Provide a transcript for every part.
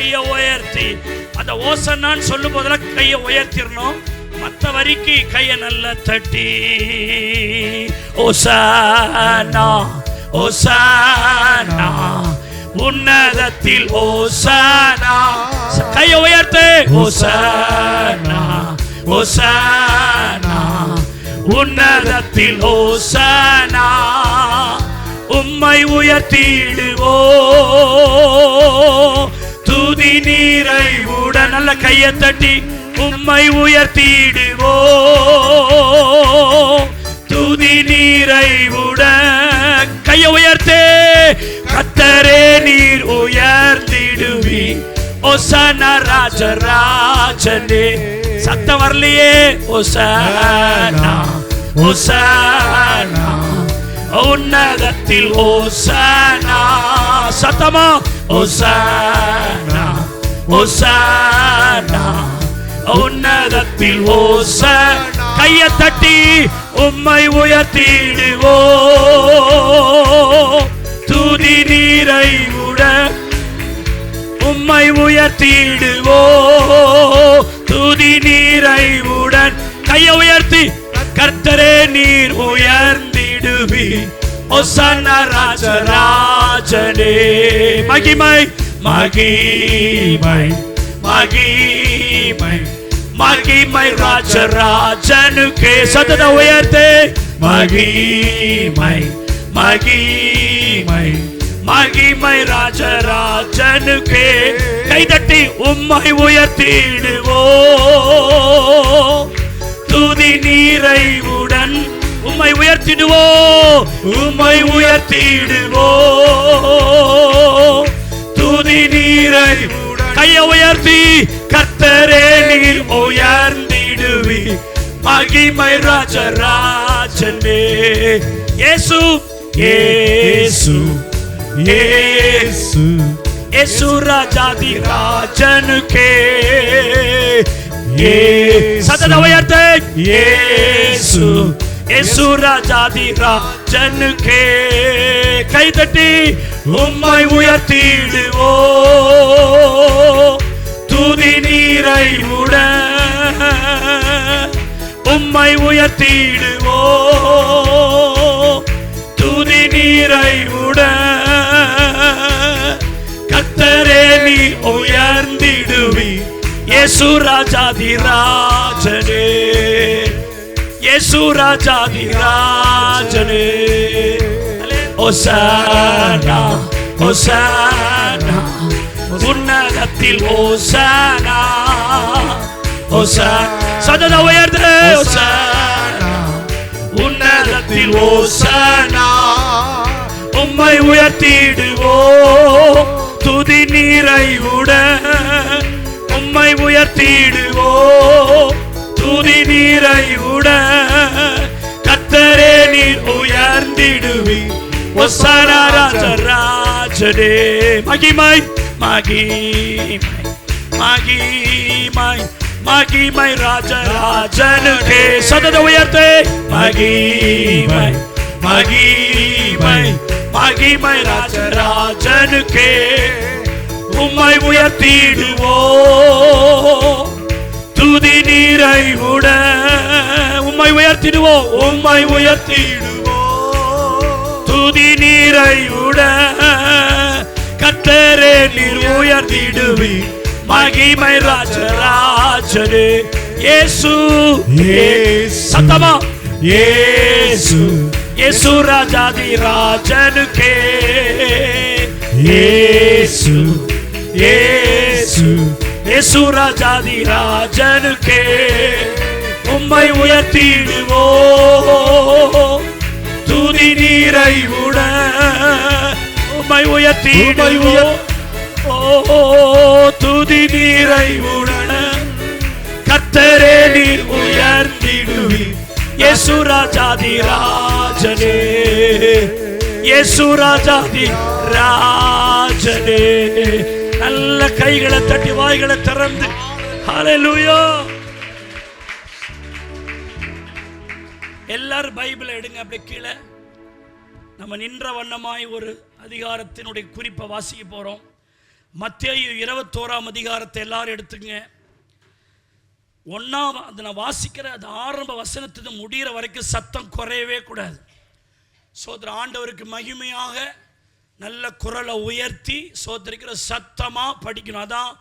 கையை உயர்த்தி அந்த ஓசன்னான்னு சொல்லும் போதெல்லாம் கையை உயர்த்திடணும். மற்ற வரிக்கு கையை நல்லா தட்டி ஓசானா ஓசானா உன்னதத்தில் ஓசானா. கையை உயர்த்து. ஓசானா ஓசானா உன்னதத்தில் ஓசானா. உம்மை உயர்த்திடுவோ துதி நிறைவுடன். நல்ல கையை தட்டி உம்மை உயர்த்திடுவோ துதி நிறைவுடன். கையை உயர்த்தே. கர்த்தரே நீர் உயர்ந்திடுவி ஓசானா ராஜராஜனே. சத்தம் வரலையே. ஓசானா ஓசானா உன்னதத்தில் ஓசானா. சத்தமா ஓசானா ஓசானா உன்னதத்தில் ஓசானா. கையை தட்டி உம்மை உயர்த்திடுவோ துதி நிறைவுடன். உம்மை உயர்த்திடுவோ துதி நிறைவுடன். கையை உயர்த்தி கர்த்தரே நீர் உயர்ந்திடுவி ஓசானா ராஜராஜனே. மகிமை மகிமை மகிமை மகிமை ராஜராஜனுக்கே. சத்தத உயர்த்தே. மகிமை மகிமை மகிமை ராஜராஜனுக்கே. கைதட்டி உம்மை உயர்த்திடுவோ துதி நிறைவுடன். உம்மை உயர்த்திடுவோ உம்மை உயர்த்திடுவோ துதி நிறைவுடன். கையை உயர்த்தி கர்த்தரே நீர் உயர்ந்திடுவி மகிமை ராஜராஜனே. இயேசு இயேசு இயேசு இயேசு ராஜாதி ராஜனுக்கே. சத்தத உயர்த்து. இயேசு இயேசு ராஜாதி ராஜனுக்கே. கை தட்டி உம்மை உயர்த்திடுவோ துதி நிறைவுடன். உம்மை உயர்த்திடுவோ துதி நிறைவுடன். கர்த்தரே நீ உயர்ந்திடுவி இயேசு ராஜாதி ராஜனே. இயேசு ராஜாதி ராஜனே. ஓசானா ஓசானா உன்னதத்தில் ஓசானா ஓசானா. சதத உயர்த்து. ஓசானா உன்னதத்தில் ஓசானா. உம்மை உயர்த்திடுவோ துதி நிறைவுடன். உம்மை உயர்த்திடுவோ துதி நிறைவுடன். கர்த்தரே நீர் உயர்ந்திடுவி ஓசானா ராஜராஜனே. மகிமை மகிமை மகிமை மகிமை ராஜராஜனுக்கே. சதத உயர்த்தே. மகிமை மகிமை மகிமை ராஜராஜனுக்கே. உம்மை உயர்த்திடுவோ துதி நிறைவுடன். உம்மை உயர்த்திடுவோ உம்மை உயர்த்திடுவோ துதி நிறைவுடன். கர்த்தரே நீர் உயர்த்திடுவி மகிமை ராஜராஜனே. இயேசு சத்தமா. இயேசு இயேசு ராஜாதி ராஜனுக்கே. இயேசு இயேசு இயேசு ராஜாதி ராஜனுக்கே. உம்மை உயர்த்திடுவோ துதி நிறைவுடன். உம்மை உயர்த்திடுவோ துதி நிறைவுடன். கர்த்தரே நீர் உயர்ந்திடுவி இயேசு ராஜாதி ராஜனே. இயேசு ராஜாதி ராஜனே. நல்ல கைகளை தட்டி வாய்களை திறந்து ஹல்லேலூயா. எல்லாரும் பைபிளை எடுங்க. அப்படி கீழே நம்ம நின்ற வண்ணமாய் ஒரு அதிகாரத்தினுடைய குறிப்பை வாசிக்க போறோம். மத்தேயு 21ஆம் அதிகாரத்தை எல்லாரும் எடுத்துங்க. அதை நான் வாசிக்கிற அது ஆரம்ப வசனத்துக்கு முடிகிற வரைக்கும் சத்தம் குறையவே கூடாது. சோதர ஆண்டவருக்கு மகிமையாக நல்ல குரலை உயர்த்தி சோதரிக்கிற சத்தமாக படிக்கணும். அதான்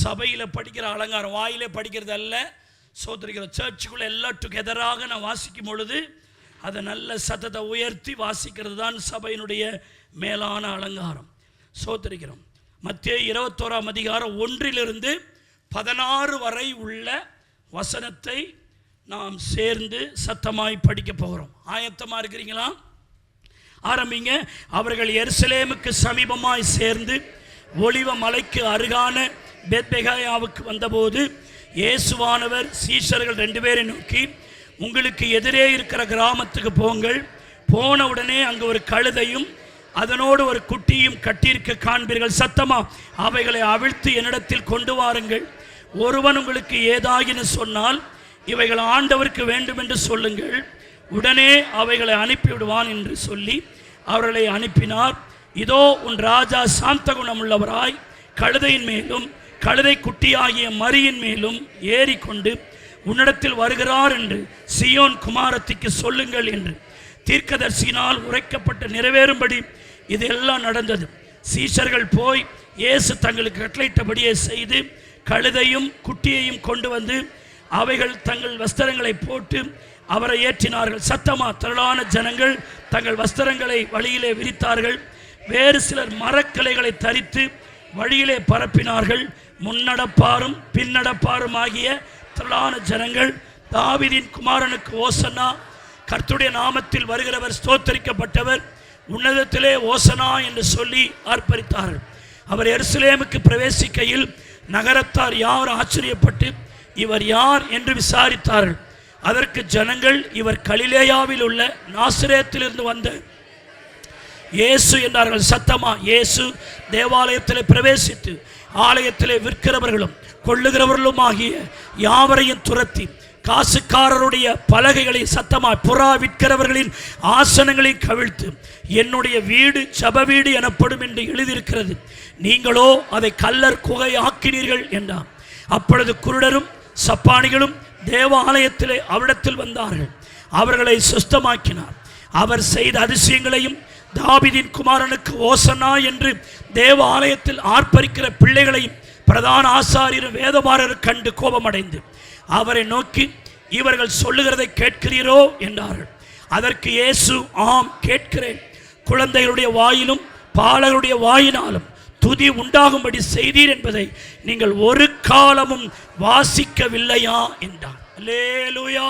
சபையில் படிக்கிற அலங்காரம். வாயிலே படிக்கிறது அல்ல. சோதரிக்கிற சர்ச்சுக்குள்ளே எல்லாம் டுகெதராக நான் வாசிக்கும் பொழுது அதை நல்ல சத்தத்தை உயர்த்தி வாசிக்கிறது தான் சபையினுடைய மேலான அலங்காரம். சோதரிக்கிறோம். மத்தேயு 21ஆம் அதிகாரம் 1 to 16 வரை உள்ள வசனத்தை நாம் சேர்ந்து சத்தமாய் படிக்க போகிறோம். ஆயத்தமாக இருக்கிறீங்களா? ஆரம்பிங்க. அவர்கள் எருசலேமுக்கு சமீபமாய் சேர்ந்து ஒலிவ மலைக்கு அருகான பெத்பெகாயாவுக்கு வந்தபோது இயேசுவானவர் சீஷர்கள் 2 பேரை நோக்கி, உங்களுக்கு எதிரே இருக்கிற கிராமத்துக்கு போங்கள். போன உடனே அங்கு ஒரு கழுதையும் அதனோடு ஒரு குட்டியும் கட்டியிருக்க காண்பீர்கள். சத்தமா அவைகளை அவிழ்த்து என்னிடத்தில் கொண்டு வாருங்கள். ஒருவன் உங்களுக்கு ஏதாகினு சொன்னால் இவைகள் ஆண்டவருக்கு வேண்டும் என்று சொல்லுங்கள், உடனே அவைகளை அனுப்பிவிடுவான் என்று சொல்லி அவர்களை அனுப்பினார். இதோ உன் ராஜா சாந்த குணமுள்ளவராய் கழுதையின் மேலும் கழுதை குட்டியாகிய மரியின் மேலும் ஏறிக்கொண்டு உன்னிடத்தில் வருகிறார் என்று சீயோன் குமாரத்திக்கு சொல்லுங்கள் என்று தீர்க்கதரிசியினால் உரைக்கப்பட்ட நிறைவேறும்படி இதெல்லாம் நடந்தது. சீஷர்கள் போய் இயேசு தங்களுக்கு கட்டளையிட்டபடியே செய்து கழுதையும் குட்டியையும் கொண்டு வந்து அவைகள் தங்கள் வஸ்திரங்களை போட்டு அவரை ஏற்றினார்கள். சத்தமா திரளான ஜனங்கள் தங்கள் வஸ்திரங்களை வழியிலே விரித்தார்கள். வேறு சிலர் மரக்கிளைகளை தரித்து வழியிலே பரப்பினார்கள். முன்னடப்பாரும் பின்னடப்பாரும் ஆகிய திரளான ஜனங்கள் தாவீதின் குமாரனுக்கு ஓசன்னா, கர்த்தருடைய நாமத்தில் வருகிறவர் ஸ்தோத்தரிக்கப்பட்டவர், உன்னதத்திலே ஓசனா என்று சொல்லி ஆர்ப்பரித்தார்கள். அவர் எருசலேமுக்கு பிரவேசிக்கையில் நகரத்தார் யாரும் ஆச்சரியப்பட்டு இவர் யார் என்று விசாரித்தார்கள். அதற்கு ஜனங்கள், இவர் கலிலேயாவில் உள்ள நாசரேத்திலிருந்து வந்த இயேசு என்றார்கள். சத்தமா இயேசு தேவாலயத்தில் பிரவேசித்து ஆலயத்திலே விற்கிறவர்களும் கொள்ளுகிறவர்களும் ஆகிய யாவரையும் துரத்தி காசுக்காரருடைய பலகைகளை சத்தமாய் புறா விற்கிறவர்களின் ஆசனங்களை கவிழ்த்து என்னுடைய வீடு ஜெப வீடு எனப்படும் என்று எழுதியிருக்கிறது, நீங்களோ அதை கல்லர் குகை ஆக்கினீர்கள் என்றார். அப்பொழுது குருடரும் சப்பானிகளும் தேவாலயத்திலே அவரிடத்தில் வந்தார்கள். அவர்களை சுஸ்தமாக்கினார். அவர் செய்த அதிசயங்களையும் தாவீதின் குமாரனுக்கு ஓசன்னா என்று தேவாலயத்தில் ஆர்ப்பரிக்கிற பிள்ளைகளையும் பிரதான ஆசாரியர் வேதபாரர் கண்டு கோபமடைந்து அவரை நோக்கி, இவர்கள் சொல்லுகிறதை கேட்கிறீரோ என்றார்கள். அதற்கு இயேசு, ஆம் கேட்கிறேன். குழந்தைகளுடைய வாயிலும் பாலகருடைய வாயினாலும் துதி உண்டாகும்படி செய்தீர் என்பதை நீங்கள் ஒரு காலமும் வாசிக்கவில்லையா என்றார். அல்லேலூயா.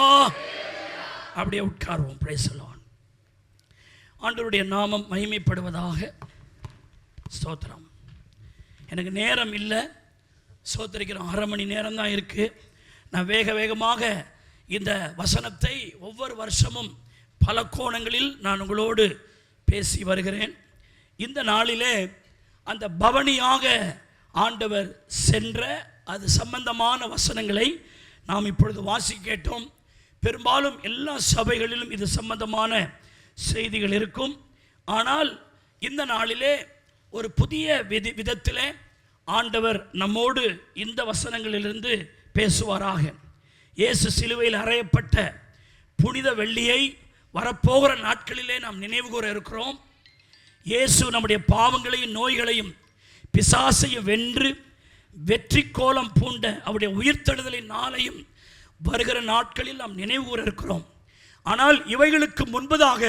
அப்படியே உட்காருவோம். Praise the Lord. ஆண்டவருடைய நாமம் மகிமைப்படுவதாக. ஸ்தோத்திரம். எனக்கு நேரம் இல்லை, ஸ்தோத்திரிக்கிறோம். 1/2 மணி நேரம் தான் இருக்குது. நான் வேகமாக இந்த வசனத்தை ஒவ்வொரு வருஷமும் பல கோணங்களில் நான் உங்களோடு பேசி வருகிறேன். இந்த நாளிலே அந்த பவனியாக ஆண்டவர் சென்ற அது சம்பந்தமான வசனங்களை நாம் இப்பொழுது வாசிக்க கேட்டோம். பெரும்பாலும் எல்லா சபைகளிலும் இது சம்பந்தமான செய்திகள் இருக்கும். ஆனால் இந்த நாளிலே ஒரு புதிய விதத்திலே ஆண்டவர் நம்மோடு இந்த வசனங்களிலிருந்து பேசுவாராக. இயேசு சிலுவையில் அறையப்பட்ட புனித வெள்ளியை வரப்போகிற நாட்களிலே நாம் நினைவு கூற இருக்கிறோம். இயேசு நம்முடைய பாவங்களையும் நோய்களையும் பிசாசையும் வென்று வெற்றி கோலம் பூண்ட அவருடைய உயிர்த்தெழுதலின் நாளையும் வருகிற நாட்களில் நாம் நினைவு கூற இருக்கிறோம். ஆனால் இவைகளுக்கு முன்பதாக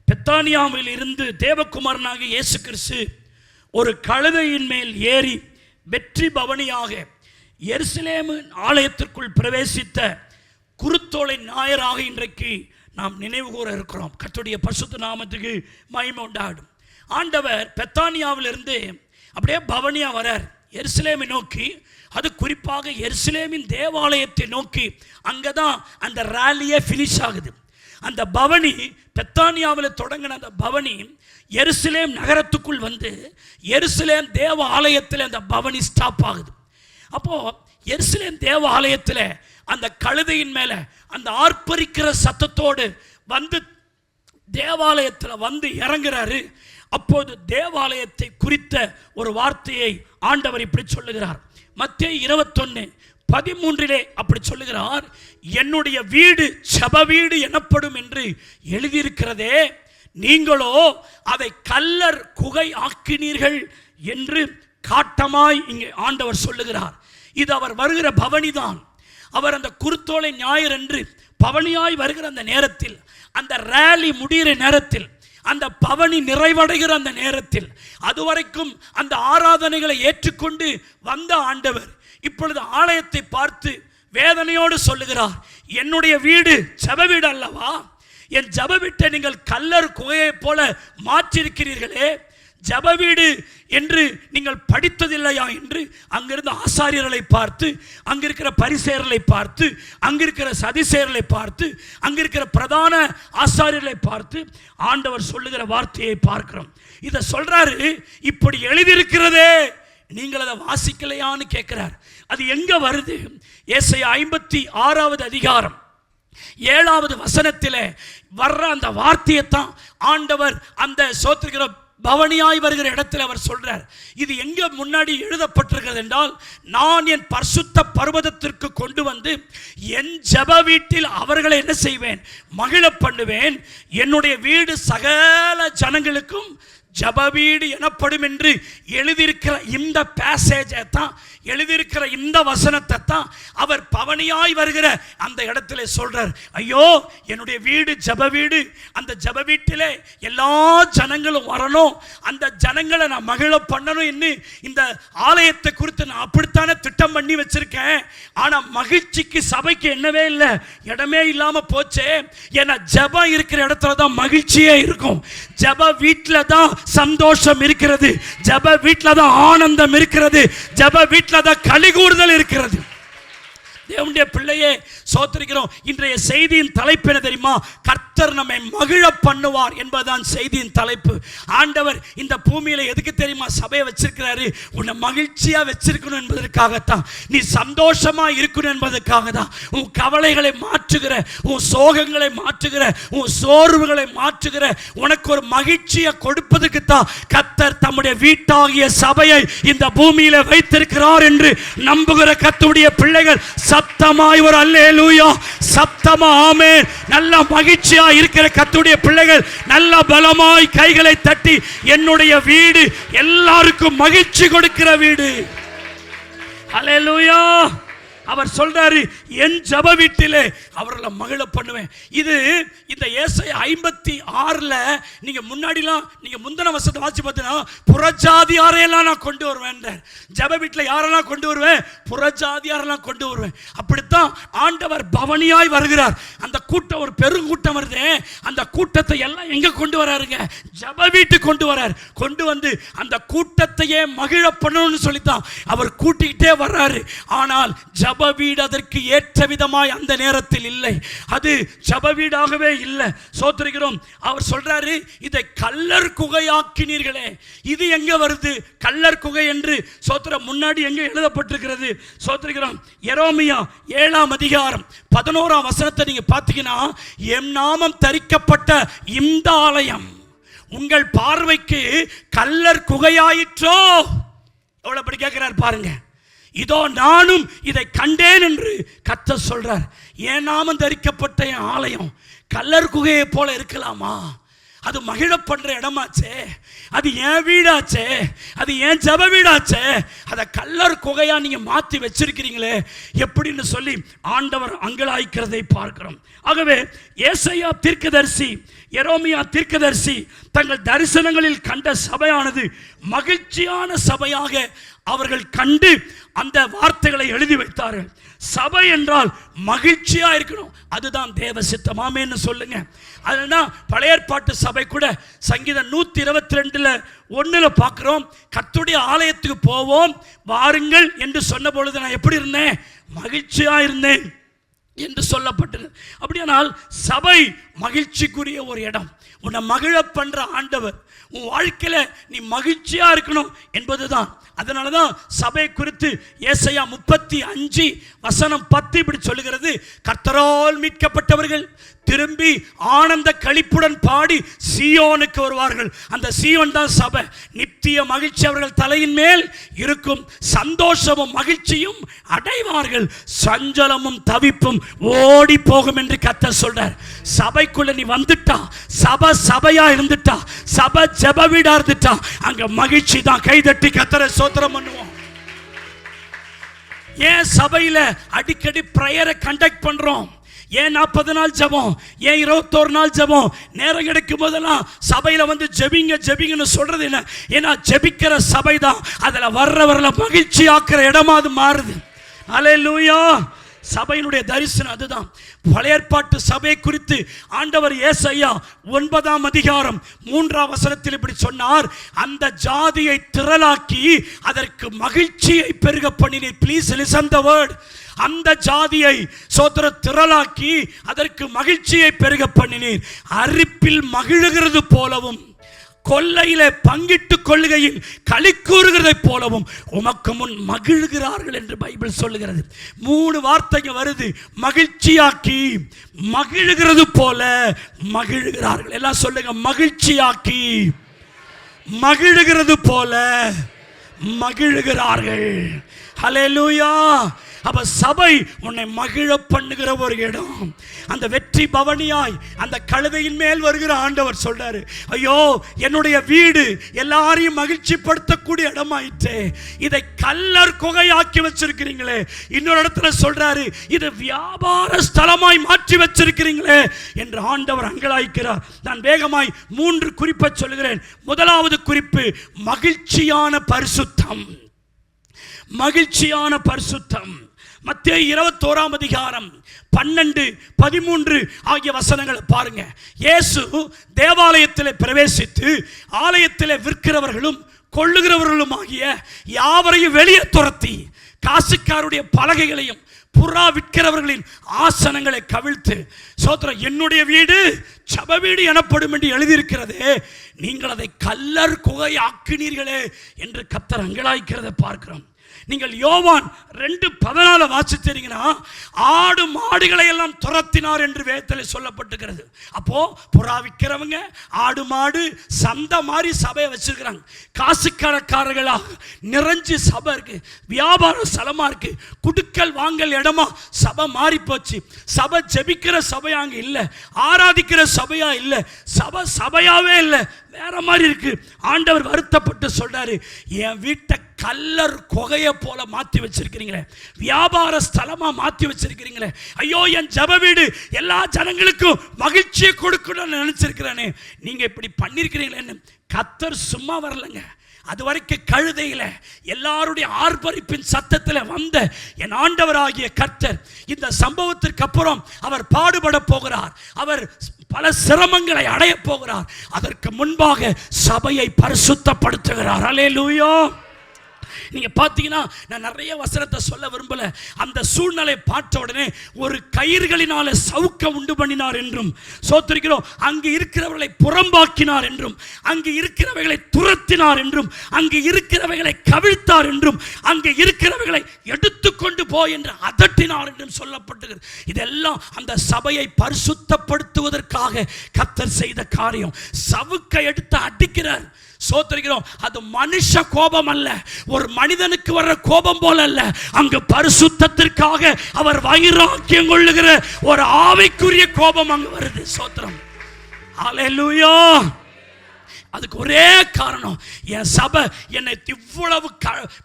பெத்தானியாவில் இருந்து தேவகுமாரனாக இயேசு கிறிஸ்து ஒரு கழுதையின் மேல் ஏறி வெற்றி பவனியாக எருசலேம் ஆலயத்திற்குள் பிரவேசித்த குருத்தோலை ஞாயிறாக இன்றைக்கு நாம் நினைவு கூற இருக்கிறோம். கர்த்தருடைய பரிசுத்த நாமத்துக்கு மகிமை உண்டாடும். ஆண்டவர் பெத்தானியாவிலிருந்து அப்படியே பவனியா வரார் எருசலேமை நோக்கி. அது குறிப்பாக எருசலேமின் தேவாலயத்தை நோக்கி. அங்கே தான் அந்த ராலியே ஃபினிஷ் ஆகுது. அந்த பவனி பெத்தானியாவில் தொடங்கின அந்த பவனி எருசலேம் நகரத்துக்குள் வந்து எருசலேம் தேவ ஆலயத்தில் அந்த பவனி ஸ்டாப் ஆகுது. அப்போது எருசலேம் தேவ ஆலயத்தில் அந்த கழுதையின் மேலே அந்த ஆர்ப்பரிக்கிற சத்தத்தோடு வந்து தேவாலயத்தில் வந்து இறங்குறாரு. அப்போது தேவாலயத்தை குறித்த ஒரு வார்த்தையை ஆண்டவர் இப்படி சொல்லுகிறார். மத்தேயு 21:13 அப்படி சொல்லுகிறார், என்னுடைய வீடு ஜெப வீடு எனப்படும் என்று எழுதியிருக்கிறதே, நீங்களோ அதை கல்லர் குகை ஆக்கினீர்கள் என்று காட்டமாய் இங்கே ஆண்டவர் சொல்லுகிறார். இது அவர் வருகிற பவனிதான். அவர் அந்த குருத்தோலை ஞாயிறு என்று பவனியாய் வருகிற அந்த நேரத்தில், அந்த ரேலி முடிகிற நேரத்தில், அந்த பவனி நிறைவடைகிற அந்த நேரத்தில், அதுவரைக்கும் அந்த ஆராதனைகளை ஏற்றுக்கொண்டு வந்த ஆண்டவர் இப்பொழுது ஆலயத்தை பார்த்து வேதனையோடு சொல்லுகிறார், என்னுடைய வீடு ஜெப வீடு அல்லவா? என் ஜெப வீட்டை நீங்கள் கல்லர் குகையை போல மாற்றிருக்கிறீர்களே, ஜெப வீடு என்று நீங்கள் படித்ததில்லையா என்று அங்கிருந்த ஆசாரியர்களை பார்த்து, அங்கிருக்கிற பரிசேயர்களை பார்த்து, அங்கிருக்கிற சதிசேயர்களை பார்த்து, அங்கிருக்கிற பிரதான ஆசாரியர்களை பார்த்து ஆண்டவர் சொல்லுகிற வார்த்தையை பார்க்கிறோம். இதை சொல்றாரு, இப்படி எழுதியிருக்கிறதே, நீங்கள் அதை வாசிக்கலையான்னு கேட்கிறார். அது எங்க வருது? ஏசாயா 56வது அதிகாரம் 7வது வசனத்தில் வர்ற அந்த வார்த்தையை தான் ஆண்டவர் அந்த சோத்திருக்கிற பவனியாய் வருகிற இடத்துல அவர் சொல்றார். இது எங்க முன்னாடி எழுதப்பட்டிருக்கிறது என்றால், நான் என் பரிசுத்த பர்வதத்திற்கு கொண்டு வந்து என் ஜெப வீட்டில் அவர்களை என்ன செய்வேன்? மகிழ பண்ணுவேன். என்னுடைய வீடு சகல ஜனங்களுக்கும் ஜெப வீடு எனப்படும் என்று எழுதியிருக்கிற இந்த பேசேஜை தான், எழுதியிருக்கிற இந்த வசனத்தை தான் அவர் பவனியாய் வருகிற அந்த இடத்துல சொல்றார். ஐயோ, என்னுடைய வீடு ஜெப வீடு, அந்த ஜெப வீட்டிலே எல்லா ஜனங்களும் வரணும், அந்த ஜனங்களை நான் மகிழ பண்ணணும் என்று இந்த ஆலயத்தை குறித்து நான் அப்படித்தானே திட்டம் பண்ணி வச்சிருக்கேன். ஆனா மகிழ்ச்சிக்கு சபைக்கு என்னவே இல்லை, இடமே இல்லாம போச்சே. ஏன்னா ஜெபம் இருக்கிற இடத்துல தான் மகிழ்ச்சியே இருக்கும். ஜெப வீட்டில தான் சந்தோஷம் இருக்கிறது, ஜெப வீட்டில தான் ஆனந்தம் இருக்கிறது, ஜெப வீட்டில தான் களிகூறுதல் இருக்கிறது. தேவனுடைய பிள்ளையே சோத்திரிக்கிறோம். இன்றைய செய்தியின் தலைப்பு என்ன தெரியுமா? கர்த்தர் நம்மை மகிழ பண்ணுவார் என்பதுதான் செய்தியின் தலைப்பு. ஆண்டவர் இந்த பூமியில எதுக்கு தெரியுமா சபையை வச்சிருக்கிறாரு? உன்னை மகிழ்ச்சியா வச்சிருக்கணும் என்பதற்காகத்தான், நீ சந்தோஷமா இருக்கணும் என்பதற்காக தான். உன் கவலைகளை மாற்றுகிற, உன் சோகங்களை மாற்றுகிற, உன் சோர்வுகளை மாற்றுகிற, உனக்கு ஒரு மகிழ்ச்சியை கொடுப்பதற்கு தான் கர்த்தர் தம்முடைய வீட்டாகிய சபையை இந்த பூமியில வைத்திருக்கிறார் என்று நம்புகிற கர்த்தருடைய பிள்ளைகள் சத்தமாய் ஒரு அல்லேலூயா, சத்தமா ஆமென். நல்ல மகிழ்ச்சியா இருக்கிற கர்த்தருடைய பிள்ளைகள் நல்ல பலமாய் கைகளை தட்டி, என்னுடைய வீடு எல்லாருக்கும் மகிழ்ச்சி கொடுக்கிற வீடு. அல்லேலூயா. அவர் சொல்றாரு, என் ஜெப வீட்டிலே அவர்களை மகிழ பண்ணுவேன். இது இந்த ஏசாயா 56ல நீங்க முன்னாடிலாம் நீங்க முந்தின வசனத்தை வாசி பார்த்தீங்கன்னா, புறஜாதியாரையெல்லாம் நான் கொண்டு வருவேன். ஜெப வீட்டில் யாரெல்லாம் கொண்டு வருவேன்? புறஜாதியாரெல்லாம் கொண்டு வருவேன். அப்படித்தான் ஆண்டவர் பவனியாய் வருகிறார். அந்த கூட்டம் ஒரு பெருங்கூட்டம் வருது, அந்த கூட்டத்தை எல்லாம் எங்க கொண்டு வராருங்க? ஜெப வீட்டுக்கு கொண்டு வரார். கொண்டு வந்து அந்த கூட்டத்தையே மகிழ பண்ணணும்னு சொல்லித்தான் அவர் கூட்டிக்கிட்டே வர்றாரு. ஆனால் ஜெப வீடு அதற்கு ஏற்ற விதமாய் அந்த நேரத்தில் இல்லை. அது ஜெப வீடாகவே இல்லை. சோத்திரிக்கிறோம். அவர் சொல்றாரு, இதை கல்லர் குகையாக்கினீர்களே. இது எங்க வருது? கல்லர் குகை என்று சோத்திர முன்னாடி எங்க எழுதப்பட்டிருக்கிறது? சோத்திரிக்கிறோம். எரேமியா 7ஆம் அதிகாரம் 11ஆம் வசனத்தை நீங்க பார்த்தீங்கன்னா, எம் நாமம் தரிக்கப்பட்ட இந்த ஆலயம் உங்கள் பார்வைக்கு கல்லர் குகையாயிற்றோ. எவ்வளவு படி கேட்கிறார் பாருங்க. இதோ நானும் இதை கண்டேன் என்று கர்த்தர் சொல்றார். என் நாமம் தரிக்கப்பட்ட என் ஆலயம் கல்லர் குகையை போல இருக்கலாமா? அது மகிழ பண்ற இடமாச்சே, அது என் வீடாச்சே, அது என் ஜெப வீடாச்சே, அதை கல்லர் குகையா நீங்க மாற்றி வச்சிருக்கிறீங்களே எப்படின்னு சொல்லி ஆண்டவர் அங்கலாய்க்கிறதை பார்க்கிறோம். ஆகவே ஏசாயா தீர்க்கதரிசி, எரேமியா தீர்க்கதரிசி தங்கள் தரிசனங்களில் கண்ட சபையானது மகிழ்ச்சியான சபையாக அவர்கள் கண்டு அந்த வார்த்தைகளை எழுதி வைத்தார்கள். சபை என்றால் மகிழ்ச்சியா இருக்கணும், அதுதான் தேவ சித்தம். ஆமென்னு சொல்லுங்க. அதனால பழைய ஏற்பாட்டு சபை கூட சங்கீதம் 122:1 பார்க்கிறோம், கர்த்தருடைய ஆலயத்துக்கு போவோம் வாருங்கள் என்று சொன்ன பொழுது நான் எப்படி இருந்தேன்? மகிழ்ச்சியா இருந்தேன் என்று சொல்லப்பட்டது. அப்படியானால் சபை மகிழ்ச்சிக்குரிய ஒரு இடம். உன்னை மகிழ பண்ற ஆண்டவர் உன் வாழ்க்கையில நீ மகிழ்ச்சியா இருக்கணும் என்பதுதான். அதனாலதான் சபை குறித்து ஏசாயா 35:10 இப்படி சொல்லுகிறது, கர்த்தரால் மீட்கப்பட்டவர்கள் திரும்பி ஆனந்த களிப்புடன் பாடி சீயோனுக்கு வருவார்கள். அந்த சீயோன் தான் சபை. நித்திய மகிழ்ச்சி அவர்கள் தலையின் மேல் இருக்கும். சந்தோஷமும் மகிழ்ச்சியும் அடைவார்கள், சஞ்சலமும் தவிப்பும் ஓடி போகும் என்று கர்த்தர் சொல்றார். சபைக்குள்ள நீ வந்துட்டா, சபையா இருந்துட்டா, சபை ஜெப வீடா இருந்துட்டா, அங்க மகிழ்ச்சி தான். கைதட்டி கர்த்தரை ஸ்தோத்திரம் பண்ணுவோம். ஏன் சபையில அடிக்கடி பிரேயரை கண்டக்ட் பண்றோம்? ஏன் 40 நாள் ஜெபம், ஏன் 21 நாள் ஜெபம்? நேரம் கிடைக்கும் போதெல்லாம் சபையில வந்து ஜெபிங்கன்னு சொல்றது என்ன? ஏன்னா ஜெபிக்கிற சபை தான் அதுல வர்றவர்ல மகிழ்ச்சி ஆக்குற இடமா அது மாறுது. அல்லேலூயா. சபையினுடைய தரிசனம் அதுதான். பழைய ஏற்பாட்டு சபை குறித்து ஆண்டவர் ஏசாயா 9ஆம் அதிகாரம் 3ஆம் வசனத்தில் இப்படி சொன்னார், அந்த ஜாதியை திரளாக்கி அதற்கு மகிழ்ச்சியை பெருக பண்ணினீர். Please listen the word. அந்த ஜாதியை சோதர திரளாக்கி அதற்கு மகிழ்ச்சியை பெருக பண்ணினீர். அரிப்பில் மகிழுகிறது போலவும் கொல்லையிலே பங்கிட்டு கொள்ளுகையில் களி கூறுகிறதை போலவும் உமக்கு முன் மகிழ்கிறார்கள் என்று பைபிள் சொல்லுகிறது. 3 வார்த்தைகள் வருது. மகிழ்ச்சியாக்கி, மகிழ்கிறது போல மகிழ்கிறார்கள். எல்லாம் சொல்லுங்க, மகிழ்ச்சியாக்கி, மகிழ்கிறது போல மகிழ்கிறார்கள். ஹல்லேலூயா. அப்ப சபை உன்னை மகிழ பண்ணுகிற ஒரு இடம். அந்த வெற்றி பவனியாய் அந்த கழுதையின் மேல் வருகிற ஆண்டவர் சொல்றாரு, ஐயோ என்னுடைய வீடு எல்லாரையும் மகிழ்ச்சி படுத்தக்கூடிய இடமாயிற்றே, இதை கல்லர் குகையாக்கி வச்சிருக்கிறீங்களே. இன்னொரு இடத்துல சொல்றாரு, இது வியாபார ஸ்தலமாய் மாற்றி வச்சிருக்கிறீங்களே என்று ஆண்டவர் அங்கலாய்க்கிறார். நான் வேகமாய் 3 குறிப்பை சொல்லுகிறேன். முதலாவது குறிப்பு, மகிழ்ச்சியான பரிசுத்தம். மகிழ்ச்சியான பரிசுத்தம். மத்தேயு 21ஆம் அதிகாரம் 12, 13 ஆகிய வசனங்களை பாருங்க. இயேசு தேவாலயத்தில் பிரவேசித்து ஆலயத்தில் விற்கிறவர்களும் கொள்ளுகிறவர்களும் ஆகிய யாவரையும் வெளியே துரத்தி காசுக்காருடைய பலகைகளையும் புறா விற்கிறவர்களின் ஆசனங்களை கவிழ்த்து, சோதரன் என்னுடைய வீடு ஜெப வீடு எனப்படும் என்று எழுதியிருக்கிறதே, நீங்கள் அதை கல்லர் குகை ஆக்கினீர்களே என்று கர்த்தர் அங்கலாய்க்கிறதை பார்க்கிறோம். நீங்கள் யோவான் 2:14 வாசித்தீங்கன்னா, ஆடு மாடுகளை எல்லாம் துரத்தினார் என்று வேதத்தில் சொல்லப்பட்டிருக்கிறது. அப்போ புறா விற்கிறவங்க, ஆடு மாடு சந்தை மாதிரி சபையை வச்சிருக்கிறாங்க. காசுக்கடக்காரர்களாக நிறைஞ்சு சபை இருக்கு, வியாபார ஸ்தலமா இருக்கு, குடுக்கல் வாங்கல் இடமா சபை மாறி போச்சு. சபை ஜெபிக்கிற சபையா அங்க இல்லை, ஆராதிக்கிற சபையா இல்லை, சபையாவே இல்லை, வேற மாதிரி இருக்கு. ஆண்டவர் வருத்தப்பட்டு சொல்றாரு, என் வீட்டை கல்லர் குகையை போல மாற்றி வச்சிருக்கிறீங்களே, வியாபார ஸ்தலமா மாற்றி வச்சிருக்கிறீங்களே. ஐயோ, என் ஜெப வீடு எல்லா ஜனங்களுக்கும் மகிழ்ச்சியை கொடுக்கணும்னு நினைச்சிருக்கிறேனே, நீங்க இப்படி பண்ணிருக்கிறீங்களேன்னு. கர்த்தர் சும்மா வரலங்க. அது வரைக்கும் கழுதையில எல்லாருடைய ஆர்ப்பரிப்பின் சத்தத்தில் வந்த என் ஆண்டவராகிய கர்த்தர் இந்த சம்பவத்திற்கு அப்புறம் அவர் பாடுபட போகிறார். அவர் பல சிரமங்களை அடைய போகிறார். அதற்கு முன்பாக சபையை பரிசுத்தப்படுத்துகிறார். அல்லேலூயா. நீங்க பார்த்தீங்கன்னா, நான் நிறைய வசனத்தை சொல்ல விரும்பல. அந்த சூழ்நிலை பார்த்த உடனே ஒரு கயிறுகளினால சவுக்க உண்டு பண்ணினார் என்றும் சோத்திருக்கிறோம், அங்கு இருக்கிறவர்களை புறம்பாக்கினார் என்றும், அங்கு இருக்கிறவைகளை துரத்தினார் என்றும், அங்கு இருக்கிறவைகளை கவிழ்த்தார் என்றும், அங்கு இருக்கிறவைகளை எடுத்துக்கொண்டு போய் என்று அதட்டினார் என்றும் சொல்லப்பட்டிருக்கிறது. இதெல்லாம் அந்த சபையை பரிசுத்தப்படுத்துவதற்காக கர்த்தர் செய்த காரியம். சவுக்கை எடுத்து அடிக்கிறார். சோத்திருக்கிறோம், அது மனுஷ கோபம் அல்ல, ஒரு மனிதனுக்கு வர்ற கோபம் போல அல்ல. அங்கு பரிசுத்தத்திற்காக அவர் வைராக்கியம் கொள்ளுகிற ஒரு ஆவிக்குரிய கோபம் அங்கு வருது. சோத்திரம். ஹல்லேலூயா. அதுக்கு ஒரே காரணம், என் சபை என்னை இவ்வளவு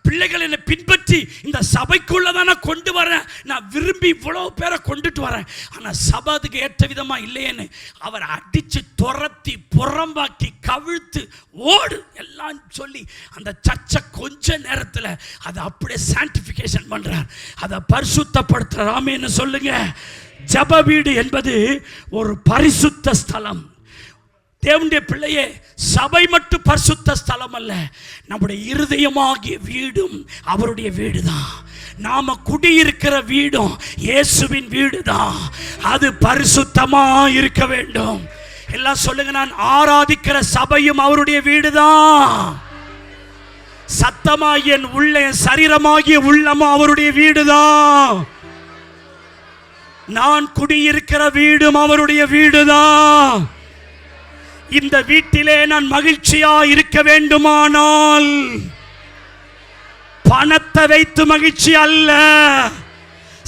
பிள்ளைகள் என்னை பின்பற்றி இந்த சபைக்குள்ளதான் நான் கொண்டு வரேன், நான் விரும்பி இவ்வளவு பேரை கொண்டுட்டு வரேன், ஆனால் சபை அதுக்கு ஏற்ற விதமா இல்லையேன்னு அவர் அடிச்சு துரத்தி புறம்பாக்கி கவிழ்த்து ஓடு எல்லாம் சொல்லி அந்த சர்ச்சை கொஞ்ச நேரத்தில் அதை அப்படியே சான்டிஃபிகேஷன் பண்றார், அதை பரிசுத்தப்படுத்துறார். ஆமென்னு சொல்லுங்க. ஜெப வீடு என்பது ஒரு பரிசுத்த ஸ்தலம். தேவனுடைய பிள்ளையே, சபை மட்டும் பரிசுத்த ஸ்தலம் அல்ல, நம்முடைய இருதயமாகிய வீடும் அவருடைய வீடுதான். நாம குடியிருக்கிற வீடும் இயேசுவின் வீடுதான். அது பரிசுத்தமா இருக்க வேண்டும். எல்லாம் சொல்லுங்க, நான் ஆராதிக்கிற சபையும் அவருடைய வீடுதான். சத்தமாகிய உள்ள சரீரமாகிய உள்ளமும் அவருடைய வீடுதான். நான் குடியிருக்கிற வீடும் அவருடைய வீடுதான். இந்த வீட்டிலே நான் மகிழ்ச்சியா இருக்க வேண்டுமானால் பணத்தை வைத்து மகிழ்ச்சி அல்ல,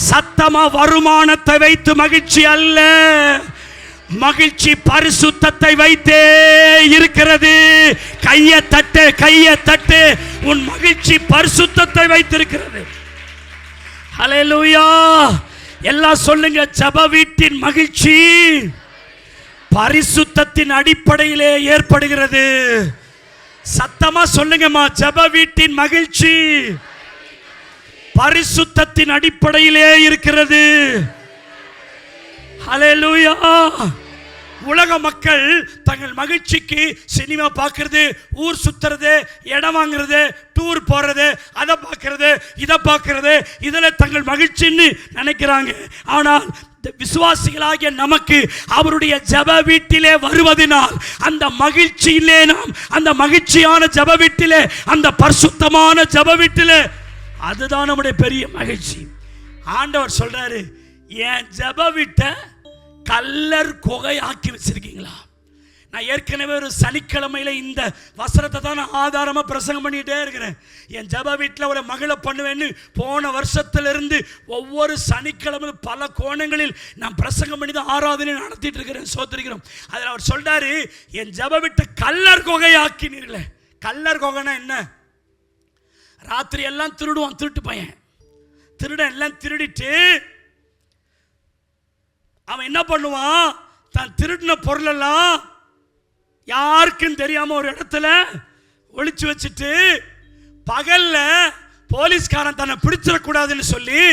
சத்தமா வருமானத்தை வைத்து மகிழ்ச்சி அல்ல, மகிழ்ச்சி பரிசுத்தத்தை வைத்தே இருக்கிறது. கையை தட்டு, கையை தட்டு. உன் மகிழ்ச்சி பரிசுத்தத்தை வைத்திருக்கிறது. ஹல்லேலூயா. எல்லாம் சொல்லுங்க. ஜெப வீட்டின் மகிழ்ச்சி பரிசுத்தத்தின் அடிப்படையிலே ஏற்படுகிறது. சத்தமா சொல்லுங்கம்மா. ஜெப வீட்டின் மகிழ்ச்சி பரிசுத்தத்தின் அடிப்படையிலே இருக்கிறது. ஹல்லேலூயா. உலக மக்கள் தங்கள் மகிழ்ச்சிக்கு சினிமா பார்க்கறது, ஊர் சுத்துறது, இடம் வாங்குறது, டூர் போறது, அதை பார்க்கறது, இதை பார்க்கறது, இதில் தங்கள் மகிழ்ச்சின்னு நினைக்கிறாங்க. ஆனால் விசுவாசிகளாகிய நமக்கு அவருடைய ஜெப வீட்டிலே வருவதனால் அந்த மகிழ்ச்சியிலே நாம் அந்த மகிழ்ச்சியான ஜெப வீட்டிலே, அந்த பரிசுத்தமான ஜெப வீட்டிலே, அதுதான் நம்முடைய பெரிய மகிழ்ச்சி. ஆண்டவர் சொல்றாரு, என் ஜெப வீட்டை கல்லர் குகை ஆக்கி வச்சிருக்கீங்களா? நான் ஏற்கனவே ஒரு சனிக்கிழமையில இந்த வசனத்தை தான் நான் ஆதாரமா பிரசங்கம் பண்ணிட்டே இருக்கிறேன். என் ஜெப வீட்டில் ஒரு மகிழ பண்ணுவேன்னு போன வருஷத்திலிருந்து ஒவ்வொரு சனிக்கிழமை பல கோணங்களில் நான் பிரசங்கம் பண்ணி தான் ஆராதனை நடத்திட்டு இருக்கிறேன். சோத்திரிக்கிறோம். அதில் அவர் சொல்றாரு, என் ஜெப வீட்டை கல்லர் குகை ஆக்கினீர்களே. கல்லர் குகைனா என்ன? ராத்திரி எல்லாம் திருடுவான், திருட்டு பையன். திருடன் எல்லாம் திருடிட்டு அவன் என்ன பண்ணுவான், தான் திருடின பொருளெல்லாம் யாருக்கும் தெரியாம ஒரு இடத்துல ஒளிச்சு வச்சுட்டு பகல்ல போலீஸ்காரன் தன்னை பிடிச்சிடக்கூடாதுன்னு சொல்லி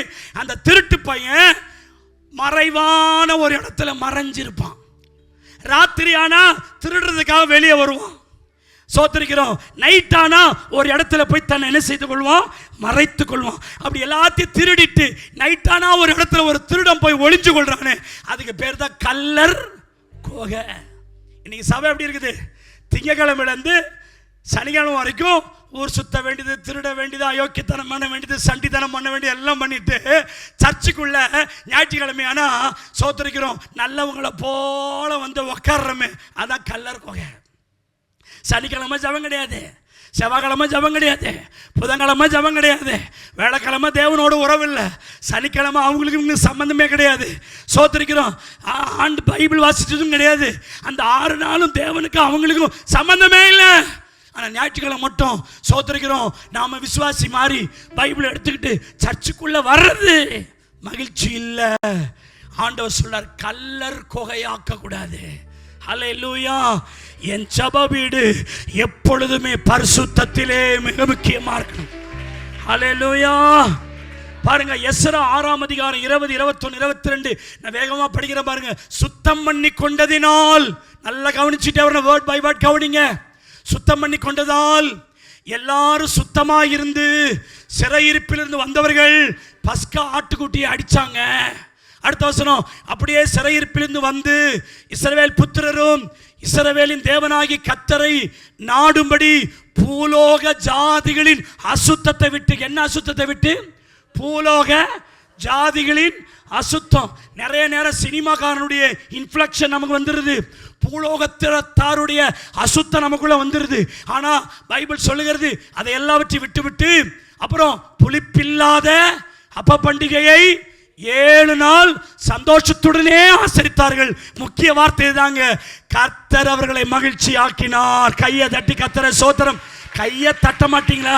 அந்த திருட்டு பையன் மறைவான ஒரு இடத்துல மறைஞ்சிருப்பான். ராத்திரி ஆனா திருடுறதுக்காக வெளியே வருவான். சோத்திருக்கிறோம். நைட் ஆனா ஒரு இடத்துல போய் தன்னை என்ன செய்து கொள்வான், மறைத்து கொள்வான். அப்படி எல்லாத்தையும் திருடிட்டு நைட் ஆனா ஒரு இடத்துல ஒரு திருடன் போய் ஒளிஞ்சு கொள்றானே, அதுக்கு பேர் தான் கல்லர் குகை. இன்னைக்கு சபை எப்படி இருக்குது? திங்கக்கிழமையிலேருந்து சனிக்கிழமை வரைக்கும் ஊர் சுத்த வேண்டியது, திருட வேண்டியது, அயோக்கியத்தனம் பண்ண வேண்டியது, சண்டித்தனம் பண்ண வேண்டியது எல்லாம் பண்ணிட்டு சர்ச்சுக்குள்ள ஞாயிற்றுக்கிழமையானா சோத்திருக்கிறோம் நல்லவங்களை போல வந்து உக்காடுறோமே, அதான் கல்லர் குகை. சனிக்கிழமை ஜபம் கிடையாது, செவ்வாய்க்கிழமை ஜபம் கிடையாது, புதன்கிழமை ஜபம் கிடையாது, வேலைக்கிழமை தேவனோட உறவு இல்லை, சனிக்கிழமை அவங்களுக்கு சம்பந்தமே கிடையாது. சோத்திருக்கிறோம். ஆண்டு பைபிள் வாசிச்சதும் கிடையாது. அந்த 6 நாளும் தேவனுக்கு அவங்களுக்கும் சம்பந்தமே இல்லை. ஆனால் ஞாயிற்றுக்கிழமை மட்டும் சோத்திருக்கிறோம். நாம விசுவாசி மாதிரி பைபிள் எடுத்துக்கிட்டு சர்ச்சுக்குள்ள வர்றது மகிழ்ச்சி இல்லை. ஆண்டவர் சொல்றார், கல்லர் குகையாக்க கூடாது. ஹல்லேலூயா. என் ஜெப வீடு எப்பொழுதுமே பரிசுத்தத்திலே மிக முக்கியமா இருக்கணும். ஹல்லேலூயா. பாருங்க, எஸ்றா 6ஆம் அதிகாரம் 20, 21, 22 நான் வேகமா படிக்கிறேன் பாருங்க. சுத்தம் பண்ணி கொண்டதினால், நல்லா கவனிச்சுட்டு அவரை வேர்ட் பை வேர்ட் கவனிங்க. சுத்தம் பண்ணி கொண்டதால் எல்லாரும் சுத்தமா இருந்து சிறையிருப்பிலிருந்து வந்தவர்கள் பஸ்கா ஆட்டுக்குட்டியை அடிச்சாங்க. அடுத்த வசனம், அப்படியே சிறையிருப்பிலிருந்து வந்து இஸ்ரவேல் புத்திரரும் இஸ்ரவேலின் தேவனாகி கர்த்தரை நாடும்படி பூலோக ஜாதிகளின் அசுத்தத்தை விட்டு, என்ன அசுத்தத்தை விட்டு? பூலோக ஜாதிகளின் அசுத்தம். நிறைய நேரம் சினிமாக்காரனுடைய இன்ஃப்ளக்ஷன் நமக்கு வந்துடுது, பூலோகத்தாருடைய அசுத்தம் நமக்குள்ள வந்துடுது. ஆனா பைபிள் சொல்லுகிறது, அதை எல்லாவற்றையும் விட்டு விட்டு அப்புறம் புளிப்பில்லாத அப்ப பண்டிகையை 7 நாள் சந்தோஷத்துடனே ஆசரித்தார்கள். முக்கிய வார்த்தை தாங்க, கர்த்தர் அவர்களை மகிழ்ச்சி ஆக்கினார். கையை தட்டி கர்த்தரை சோத்திரம். கையை தட்ட மாட்டீங்களா?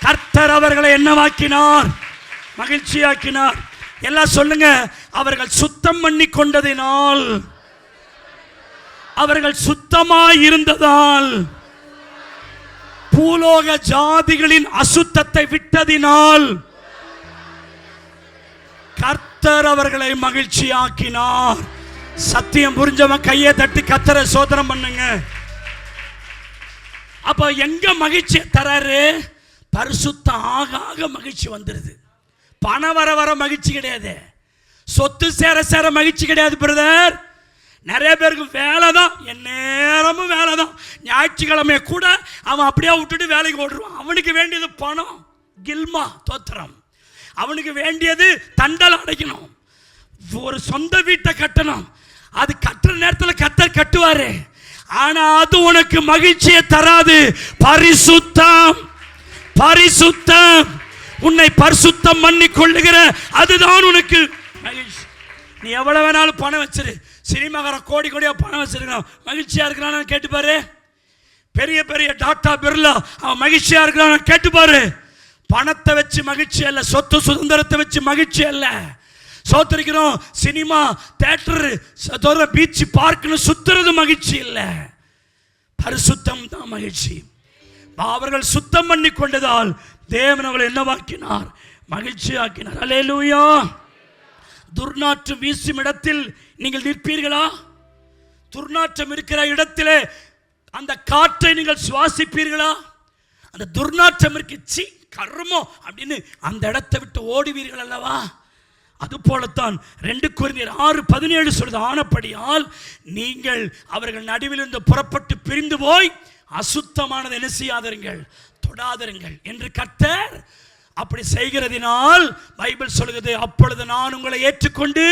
கர்த்தர் அவர்களை என்னவாக்கினார்? மகிழ்ச்சி ஆக்கினார். எல்லாம் சொல்லுங்க. அவர்கள் சுத்தம் பண்ணி கொண்டதினால், அவர்கள் சுத்தமாய் இருந்ததால், பூலோக ஜாதிகளின் அசுத்தத்தை விட்டதினால் கர்த்தர் அவர்களை மகிழ்ச்சி ஆக்கினார். சத்தியம் புரிஞ்சவன் கையை தட்டி கர்த்தரை சோதனம் பண்ணுங்க. அப்ப எங்க மகிழ்ச்சி தராரு? பரிசுத்த ஆக ஆக மகிழ்ச்சி வந்துருது. பணம் வர வர மகிழ்ச்சி கிடையாது, சொத்து சேர சேர மகிழ்ச்சி கிடையாது பிரதர். நிறைய பேருக்கு வேலை தான், என் நேரமும் வேலை தான். ஞாயிற்றுக்கிழமை கூட அவன் அப்படியே விட்டுட்டு வேலைக்கு ஓடுறான். அவனுக்கு வேண்டியது பணம், கில்மா தோத்திரம். அவனுக்கு வேண்டியது தண்டல் அடைக்கணும். ஒரு சொந்த வீட்டை கட்டணும், அது கட்டுற நேரத்தில் கர்த்தர் கட்டுவாரு, ஆனா அது உனக்கு மகிழ்ச்சியை தராது. பரிசுத்தம், பரிசுத்தம், உன்னை பரிசுத்தம் பண்ணி கொள்ளுகிற அதுதான் உனக்கு மகிழ்ச்சி. நீ எவ்வளவு வேணாலும் பணம் வச்சிரு, சினிமாக்கார கோடி கோடியா பணம் வச்சிருக்கான், மகிழ்ச்சியா இருக்கிறான்னு கேட்டுப்பாரு. பெரிய பெரிய டாடா பிர்லா அவன் மகிழ்ச்சியா இருக்கிறான் கேட்டுப்பாரு. பணத்தை வச்சு மகிழ்ச்சி அல்ல, சொத்து சுதந்திரத்தை வச்சு மகிழ்ச்சி அல்ல. சோத்தரிக்கிறோம், சினிமா தியேட்டர் பீச் பார்க்னு சுத்துறது மகிழ்ச்சி இல்ல, பரிசுத்தம் தான் மகிழ்ச்சி. அவர்கள் சுத்தம் பண்ணி கொண்டதால் தேவன் அவளை என்னவாக்கினார்? மகிழ்ச்சி ஆக்கினார். அல்லேலூயா. துர்நாற்றம் வீசும் இடத்தில் நீங்கள் நிற்பீர்களா? துர்நாற்றம் இருக்கிற இடத்திலே அந்த காற்றை நீங்கள் சுவாசிப்பீர்களா? அந்த துர்நாற்றம் இருக்கு, சி கர்மம் அப்படின்னு அந்த இடத்தை விட்டு ஓடுவீர்கள் அல்லவா? அது போலத்தான் 2 கொரிந்தியர் 6:17 சொல்றது, ஆனபடியால் நீங்கள் அவர்கள் நடுவில் இருந்து புறப்பட்டு பிரிந்து போய் அசுத்தமானதை என்ன செய்யாதிருங்கள், தொடாதிருங்கள் என்று கர்த்தர் அப்படி செய்கிறதினால் பைபிள் சொல்கிறது, அப்பொழுது நான் உங்களை ஏற்றுக்கொண்டு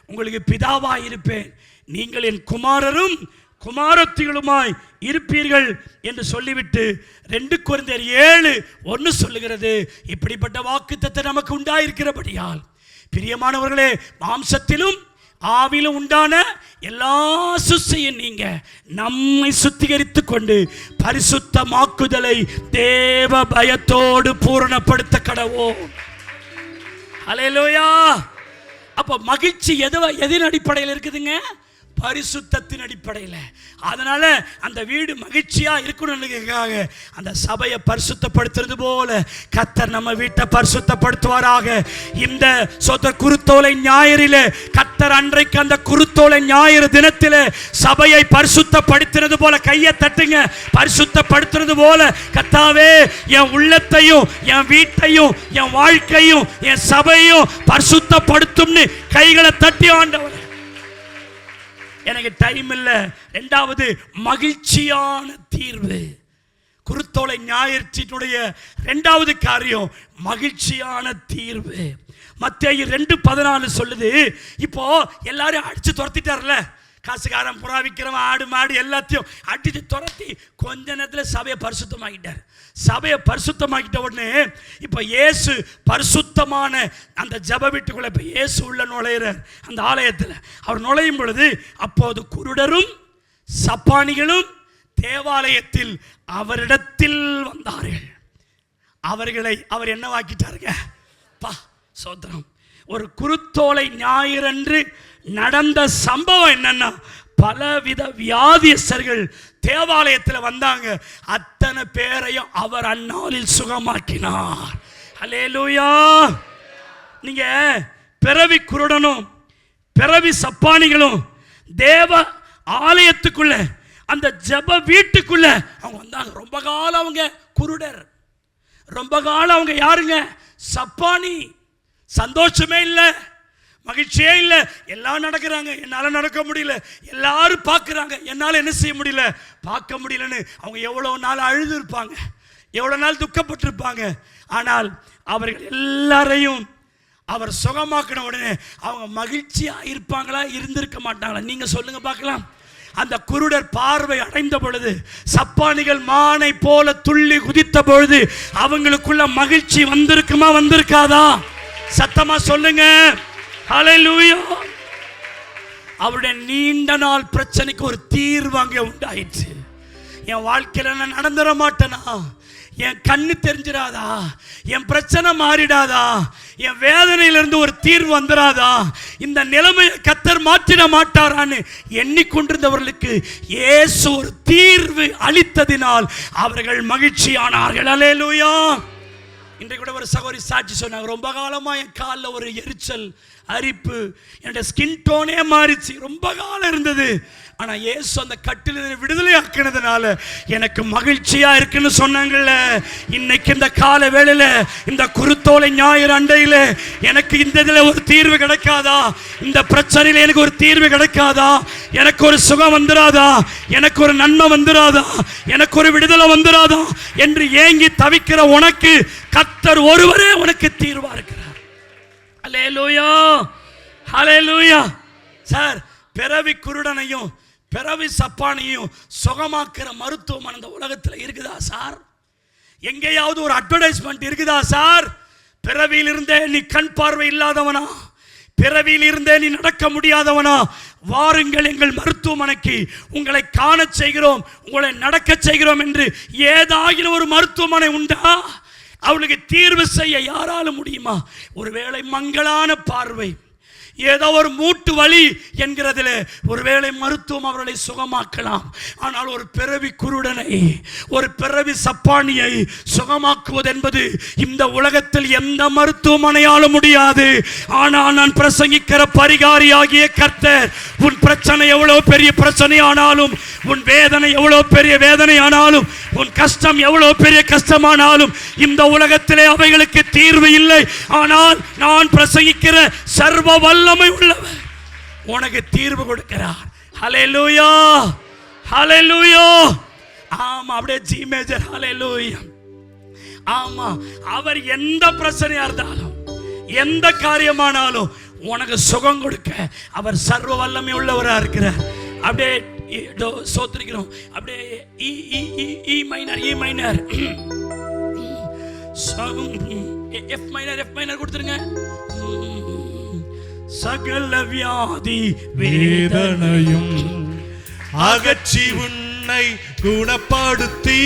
உங்களுக்கு பிதாவாய் இருப்பேன், நீங்கள் என் குமாரரும் குமாரத்திகளுமாய் இருப்பீர்கள் என்று சொல்லிவிட்டு 2 கொரிந்தியர் 7:1 சொல்லுகிறது, இப்படிப்பட்ட வாக்குத்தத்தம் நமக்கு உண்டாயிருக்கிறபடியால் பிரியமானவர்களே, மாம்சத்திலும் ஆவிலும் உண்டான எல்லா சுசையும் நீங்க நம்மை சுத்திகரித்து கொண்டு பரிசுத்தமாக்குதலை தேவ பயத்தோடு பூரணப்படுத்த கடவோம். அல்லேலூயா. அப்ப மகிழ்ச்சி எதின் அடிப்படையில் இருக்குதுங்க? பரிசுத்தத்தின் அடிப்படையில். அதனால அந்த வீடு மகிழ்ச்சியா இருக்கணும்னுக்காக அந்த சபையை பரிசுத்தப்படுத்துறது போல கர்த்தர் நம்ம வீட்டை பரிசுத்தப்படுத்துவாராக. இந்த குருத்தோலை ஞாயிறிலே கர்த்தர் அன்றைக்கு அந்த குருத்தோலை ஞாயிறு தினத்திலே சபையை பரிசுத்தப்படுத்தினது போல கையை தட்டுங்க. பரிசுத்தப்படுத்துறது போல கர்த்தாவே என் உள்ளத்தையும் என் வீட்டையும் என் வாழ்க்கையும் என் சபையும் பரிசுத்தப்படுத்தும்னு கைகளை தட்டி ஆண்டவர். எனக்கு டைம் இல்லை. 2வது மகிழ்ச்சியான தீர்வு. குருத்தோலை ஞாயிற்றினுடைய 2வது காரியம் மகிழ்ச்சியான தீர்வு. மத்தேயு 2:14 சொல்லுது, இப்போ எல்லாரும் அடிச்சு துரத்திட்டார்ல, காசுக்காரன் புறா விற்கிறவன் ஆடு மாடு எல்லாத்தையும் அடிச்சு துரத்தி கொஞ்ச நேரத்தில் சபையை பரிசுத்தமாக்கிட்டார். சபையை பரிசுத்தமாக்கிட்ட உடனே இப்போ இயேசு பரிசுத்தமான அந்த ஜப வீட்டுக்குள்ள இப்போ இயேசு உள்ள நுழையிறார். அந்த ஆலயத்தில் அவர் நுழையும் பொழுது அப்போது குருடரும் சப்பானிகளும் தேவாலயத்தில் அவரிடத்தில் வந்தார்கள். அவர்களை அவர் என்னவாக்கிட்டாருங்க? பா சோத்திரம். ஒரு குருத்தோலை ஞாயிறன்று நடந்த சம்பவம் என்னன்னா, பலவித வியாதியஸ்தர்கள் தேவாலயத்தில் வந்தாங்க. அத்தனை பேரையும் அவர் அந்நாளில் சுகமாக்கினார். அல்லேலூயா. நீங்க பிறவி குருடனும் பிறவி சப்பானிகளும் தேவ ஆலயத்துக்குள்ள அந்த ஜப வீட்டுக்குள்ள அவங்க வந்தாங்க. ரொம்ப காலம் அவங்க குருடர், ரொம்ப காலம் அவங்க யாருங்க? சப்பானி. சந்தோஷமே இல்லை, மகிழ்ச்சியே இல்லை. எல்லாம் நடக்கிறாங்க, என்னால் நடக்க முடியல. எல்லாரும் பார்க்குறாங்க, என்னால் என்ன செய்ய முடியல, பார்க்க முடியலன்னு அவங்க எவ்வளோ நாள் அழுது இருப்பாங்க, எவ்வளோ நாள் துக்கப்பட்டிருப்பாங்க. ஆனால் அவர்கள் எல்லாரையும் அவர் சுகமாக்கின உடனே அவங்க மகிழ்ச்சியாக இருப்பாங்களா, இருந்திருக்க மாட்டாங்களா? நீங்கள் சொல்லுங்க பார்க்கலாம். அந்த குருடர் பார்வை அடைந்த பொழுது, சப்பானிகள் மானை போல துள்ளி குதித்த பொழுது அவங்களுக்குள்ள மகிழ்ச்சி வந்திருக்குமா, வந்திருக்காதா? சத்தமா சொல்லுங்க. ஹல்லேலூயா. அவருடைய நீண்ட நாள் பிரச்சனைக்கு ஒரு தீர்வு அங்கே உண்டாயிற்று. என் வாழ்க்கையில் நான் நடந்துட மாட்டேனா, என் கண்ணு தெரிஞ்சிடாதா, என் பிரச்சனை மாறிடாதா, என் வேதனையிலிருந்து ஒரு தீர்வு வந்துடாதா, இந்த நிலைமையை கர்த்தர் மாற்றிட மாட்டாரான்னு எண்ணிக்கொண்டிருந்தவர்களுக்கு இயேசு ஒரு தீர்வு அளித்ததினால் அவர்கள் மகிழ்ச்சியானார்கள். அல்லேலூயா. இன்றைக்கு கூட ஒரு சகோதரி சாட்சி சொன்னாங்க, ரொம்ப காலமாக என் காலில் ஒரு எரிச்சல் அரிப்பு, என்னுடைய ஸ்கின் டோனே மாறிச்சு, ரொம்ப காலம் இருந்தது. ஆனால் இயேசு அந்த கட்டிலிருந்து விடுதலை ஆக்கினதுனால எனக்கு மகிழ்ச்சியாக இருக்குன்னு சொன்னாங்கல்ல. இன்னைக்கு இந்த கால வேளையில் இந்த குருத்தோலை ஞாயிறு அண்டையில் எனக்கு இந்த இதில் ஒரு தீர்வு கிடைக்காதா, இந்த பிரச்சனையில் எனக்கு ஒரு தீர்வு கிடைக்காதா, எனக்கு ஒரு சுகம் வந்துடாதா, எனக்கு ஒரு நன்மை வந்துடாதா, எனக்கு ஒரு விடுதலை வந்துடாதா என்று ஏங்கி தவிக்கிற உனக்கு கர்த்தர் ஒருவரே உனக்கு தீர்வா இருக்கிறார். அல்லேலூயா. ஹல்லேலூயா. சார், பிறவி குருடனையும் பிறவி சப்பானையும் சுகமாக்குற மருத்துவம் இந்த உலகத்தில் இருக்குதா சார்? எங்கேயாவது ஒரு அட்வர்டைஸ்மெண்ட் இருக்குதா சார்? பிறவியில் இருந்தே நீ கண் பார்வை இல்லாதவனா, பிறவியில் இருந்தே நீ நடக்க முடியாதவனா, வாருங்கள் எங்கள் மருத்துவமனைக்கு, உங்களை காண செய்கிறோம், உங்களை நடக்க செய்கிறோம் என்று ஏதாகிலும் ஒரு மருத்துவமனை உண்டா? அவளுக்கு தீர்வு செய்ய யாராலும் முடியுமா? ஒருவேளை மங்கலான பார்வை, ஏதோ ஒரு மூட்டு வலி என்கிறதில் ஒருவேளை மருத்துவம் அவர்களை சுகமாக்கலாம். ஆனால் ஒரு பிறவி குருடனை, ஒரு பிறவி சப்பானியை சுகமாக்குவது என்பது இந்த உலகத்தில் எந்த மருத்துவமனையாலும் முடியாது. ஆனால் நான் பிரசங்கிக்கிற பரிகாரியாகிய கர்த்தர், உன் பிரச்சனை எவ்வளவு பெரிய பிரச்சனை ஆனாலும், உன் வேதனை எவ்வளவு பெரிய வேதனை ஆனாலும், உன் கஷ்டம் எவ்வளவு பெரிய கஷ்டமானாலும், இந்த உலகத்திலே அவைகளுக்கு தீர்வு இல்லை. ஆனால் நான் பிரசங்கிக்கிற சர்வ வல்லமை உள்ளவர் உனக்கு தீர்வு கொடுக்கிறார். ஹல்லேலூயா, ஹல்லேலூயா. ஆமா, அப்படியே ஜி மேஜர். ஹல்லேலூயா. ஆமா, அவர் எந்த பிரச்சனையா இருந்தாலும், எந்த காரியமானாலும் உனக்கு சுகம் கொடுக்க அவர் சர்வ வல்லமை உள்ளவரா இருக்கிறார். அப்படியே சோத்திரிக்கிறோம். அப்படியே இ மைனர், இ minor, F minor, F minor கொடுத்துருங்க. சகல வியாதி வேதனையும் அகற்றி உன்னை குணப்படுத்தி,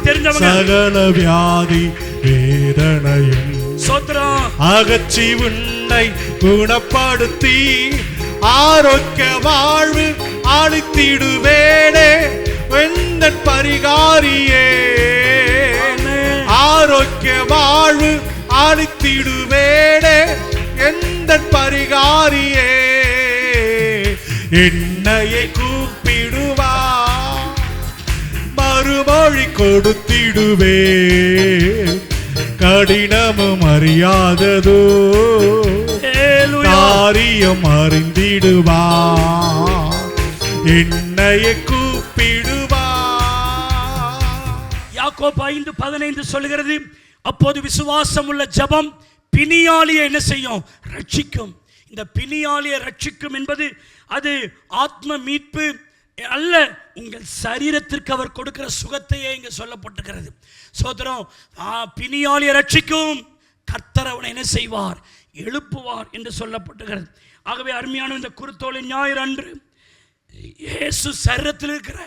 தெரிஞ்சவங்க, சகல வியாதி வேதனையும் அகற்றி உன்னை குணப்படுத்தி, ஆரோக்கிய வாழ்வு அளித்திடுவேனே எந்த பரிகாரியே, ஆரோக்கிய வாழ்வு அளித்திடுவேனே எந்த பரிகாரியே. என்னையை கூப்பிடுவா, மறுமொழி கொடுத்திடுவே, கடினமும் அறியாததோ காரியம் அறிந்திடுவா, என்னையை கூப்பிடுவா. யாக்கோபு 5:15 சொல்லுகிறது, அப்போது விசுவாசம் உள்ள ஜெபம் பிணியாளியை என்ன செய்யும்? ரட்சிக்கும். இந்த பிணியாளியை ரட்சிக்கும் என்பது அது ஆத்ம மீட்பு அல்ல, உங்கள் சரீரத்திற்கு அவர் கொடுக்கிற சுகத்தையே இங்கே சொல்லப்பட்டிருக்கிறது. சோதரம், பிணியாளியை ரட்சிக்கும், கர்த்தர் அவனை என்ன செய்வார்? எழுப்புவார் என்று சொல்லப்பட்டிருக்கிறது. ஆகவே அருமையான இந்த குருத்தோலை ஞாயிறு அன்று இயேசு சரீரத்தில் இருக்கிற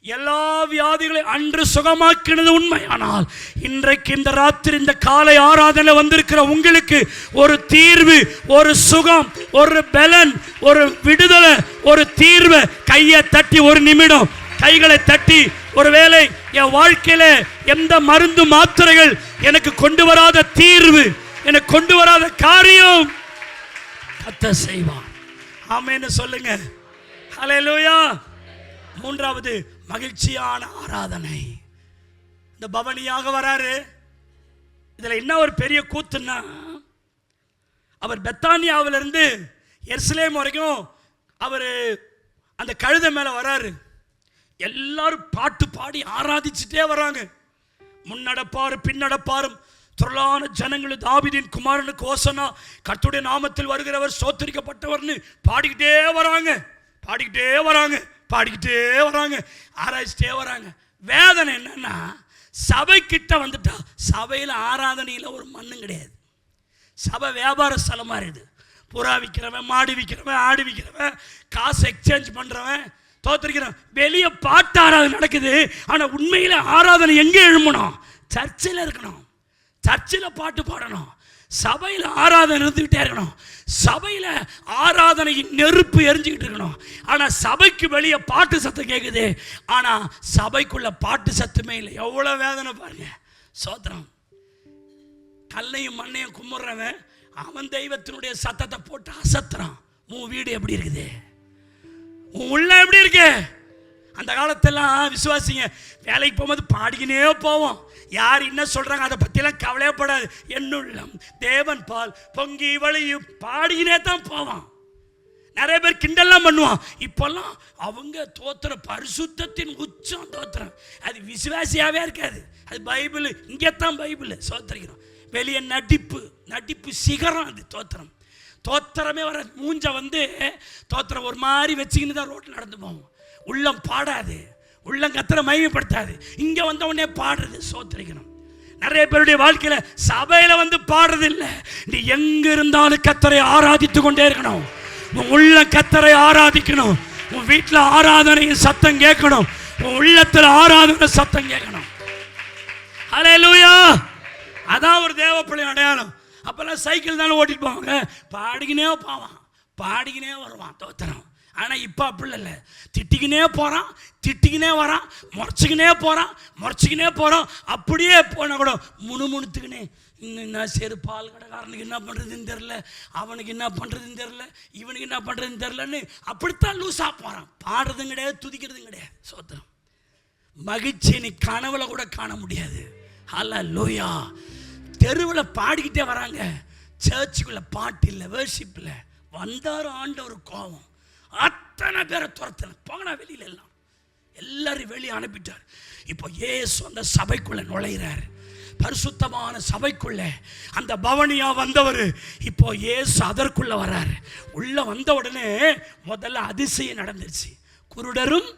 எல்லா வியாதிகளையும் அன்று சுகமாக்கினது உண்மையானால், இன்றைக்கு இந்த ராத்திரி இந்த காலை ஆராதனை வந்திருக்கிற உங்களுக்கு ஒரு தீர்வு, ஒரு சுகம், ஒரு பலன், ஒரு விடுதலை, ஒரு தீர்வு. கையை தட்டி ஒரு நிமிடம் கைகளை தட்டி, ஒருவேளை என் வாழ்க்கையில எந்த மருந்து மாத்திரைகள் எனக்கு கொண்டு வராத தீர்வு, எனக்கு கொண்டு வராத காரியம் கர்த்தர் செய்வார். ஆமென்னு சொல்லுங்க. ஹல்லேலூயா. மூன்றாவது, மகிழ்ச்சியான ஆராதனை. இந்த பவனியாக வராரு. இதுல என்ன ஒரு பெரிய கூத்துன்னா, அவர் பெத்தானியாவிலிருந்து எருசலேம் வரைக்கும் அவர் அந்த கழுதை மேல வராரு. எல்லாரும் பாட்டு பாடி ஆராதிச்சுட்டே வராங்க. முன்னடப்பாரு பின்னடப்பாரும் திரளான ஜனங்கள் தாவீதின் குமாரனுக்கு ஓசனா, கர்த்தருடைய நாமத்தில் வருகிறவர் ஸ்தோத்திரிக்கப்பட்டவர்னு பாடிக்கிட்டே வராங்க, பாடிக்கிட்டே வராங்க, பாடிக்கிட்டே வராங்க, ஆராய்ச்சிட்டே வராங்க. வேதனை என்னன்னா, சபை கிட்ட வந்துட்டா சபையில் ஆராதனையில் ஒரு மண்ணும் கிடையாது. சபை வியாபார ஸ்தலம் மாறிடுது. புறா விற்கிறவன், மாடு விற்கிறவன், ஆடு விற்கிறவன், காசு எக்ஸ்சேஞ்ச் பண்ணுறவன், தோத்திருக்கிறவன். வெளியே பாட்டு ஆராதனை நடக்குது. ஆனால் உண்மையில் ஆராதனை எங்கே எழும்பணும்? சர்ச்சில் இருக்கணும். சர்ச்சில் பாட்டு பாடணும். சபையில் ஆராதனை இருந்துக்கிட்டே இருக்கணும். சபையில் ஆராதனையின் நெருப்பு எரிஞ்சுக்கிட்டு இருக்கணும். ஆனால் சபைக்கு வெளியே பாட்டு சத்தம் கேட்குது. ஆனால் சபைக்குள்ள பாட்டு சத்தமே இல்லை. எவ்வளோ வேதனை பாருங்க. சோத்திரம். கல்லையும் மண்ணையும் கும்பிட்றவன் அவன் தெய்வத்தினுடைய சத்தத்தை போட்டு அசத்துறான். உன் வீடு எப்படி இருக்குது? உன் உள்ள எப்படி இருக்கு? அந்த காலத்தெல்லாம் விசுவாசிங்க வேலைக்கு போகும்போது பாடிக்கினே போவோம். யார் என்ன சொல்கிறாங்க அதை பற்றிலாம் கவலையப்படாது. என்னுள்ளம் தேவன் பால் பொங்கி வழியும் பாடிக்கினே தான் போவான். நிறைய பேர் கிண்டல்லாம் பண்ணுவான். இப்போல்லாம் அவங்க தோத்திர பரிசுத்தத்தின் உச்சம் தோத்திரம். அது விசுவாசியாகவே இருக்காது. அது பைபிள். இங்கே தான் பைபிள். சோத்திரிக்கிறோம். வெளியே நடிப்பு, நடிப்பு சிகரம். அது தோத்திரம். தோத்திரமே வர மூஞ்ச வந்து தோத்திரம் ஒரு மாதிரி வச்சுக்கின்னு தான் ரோட்டில் நடந்து போவோம். உள்ளம் பாடாது, உள்ளம் கத்தரை மகிமைப்படுத்தாது. இங்கே வந்த உடனே பாடுறது சோத்திரிக்கணும். நிறைய பேருடைய வாழ்க்கையில சபையில வந்து பாடுறது இல்லை. நீ எங்க இருந்தாலும் கத்தரை ஆராதித்து கொண்டே இருக்கணும். உன் உள்ள கத்தரை ஆராதிக்கணும். உன் வீட்டில் ஆராதனையின் சத்தம் கேட்கணும். உன் உள்ளத்தில் ஆராதனை சத்தம் கேட்கணும். ஹல்லேலூயா. அதான் ஒரு தேவ பிள்ளை அடையாளம். அப்பெல்லாம் சைக்கிள் தானே ஓட்டிட்டு போவாங்க. பாடிக்கினே போவான், பாடிக்கினே வருவான் தோத்திரம். ஆனால் இப்போ அப்படி இல்லை. திட்டிக்கினே போகிறான், திட்டிக்கினே வரான், முறைச்சிக்கினே போகிறான், முறைச்சிக்கினே போகிறான். அப்படியே போனால் கூட முணுமுணுத்துக்கினே இன்னும் என்ன சரி பால் கடைக்காரனுக்கு என்ன பண்ணுறதுன்னு தெரில, அவனுக்கு என்ன பண்ணுறதுன்னு தெரில, இவனுக்கு என்ன பண்ணுறதுன்னு தெரிலன்னு அப்படித்தான் லூஸாக போகிறான். பாடுறதும் கிடையாது, துதிக்கிறதும் கிடையாது. சோத்திரம். மகிழ்ச்சி நீ கனவுல கூட காண முடியாது. ஹல்லேலூயா. தெருவில் பாடிக்கிட்டே வராங்க. சர்ச்சுக்குள்ள பாட்டு இல்லை, வேர்ஷிப் இல்லை. வந்தார் ஆண்டவர் கோபம். அத்தனை பேரை துரத்தின போங்கடா வெளியில. எல்லாம் எல்லாரும் வெளியே அனுப்பிட்டார். இப்போ இயேசு அந்த சபைக்குள்ள நுழைகிறார். பரிசுத்தமான சபைக்குள்ள அந்த பவனியா வந்தவர் இப்போ இயேசு அதற்குள்ள வர்றார். உள்ள வந்த உடனே முதல்ல அதிசயம் நடந்துருச்சு. குருடரும்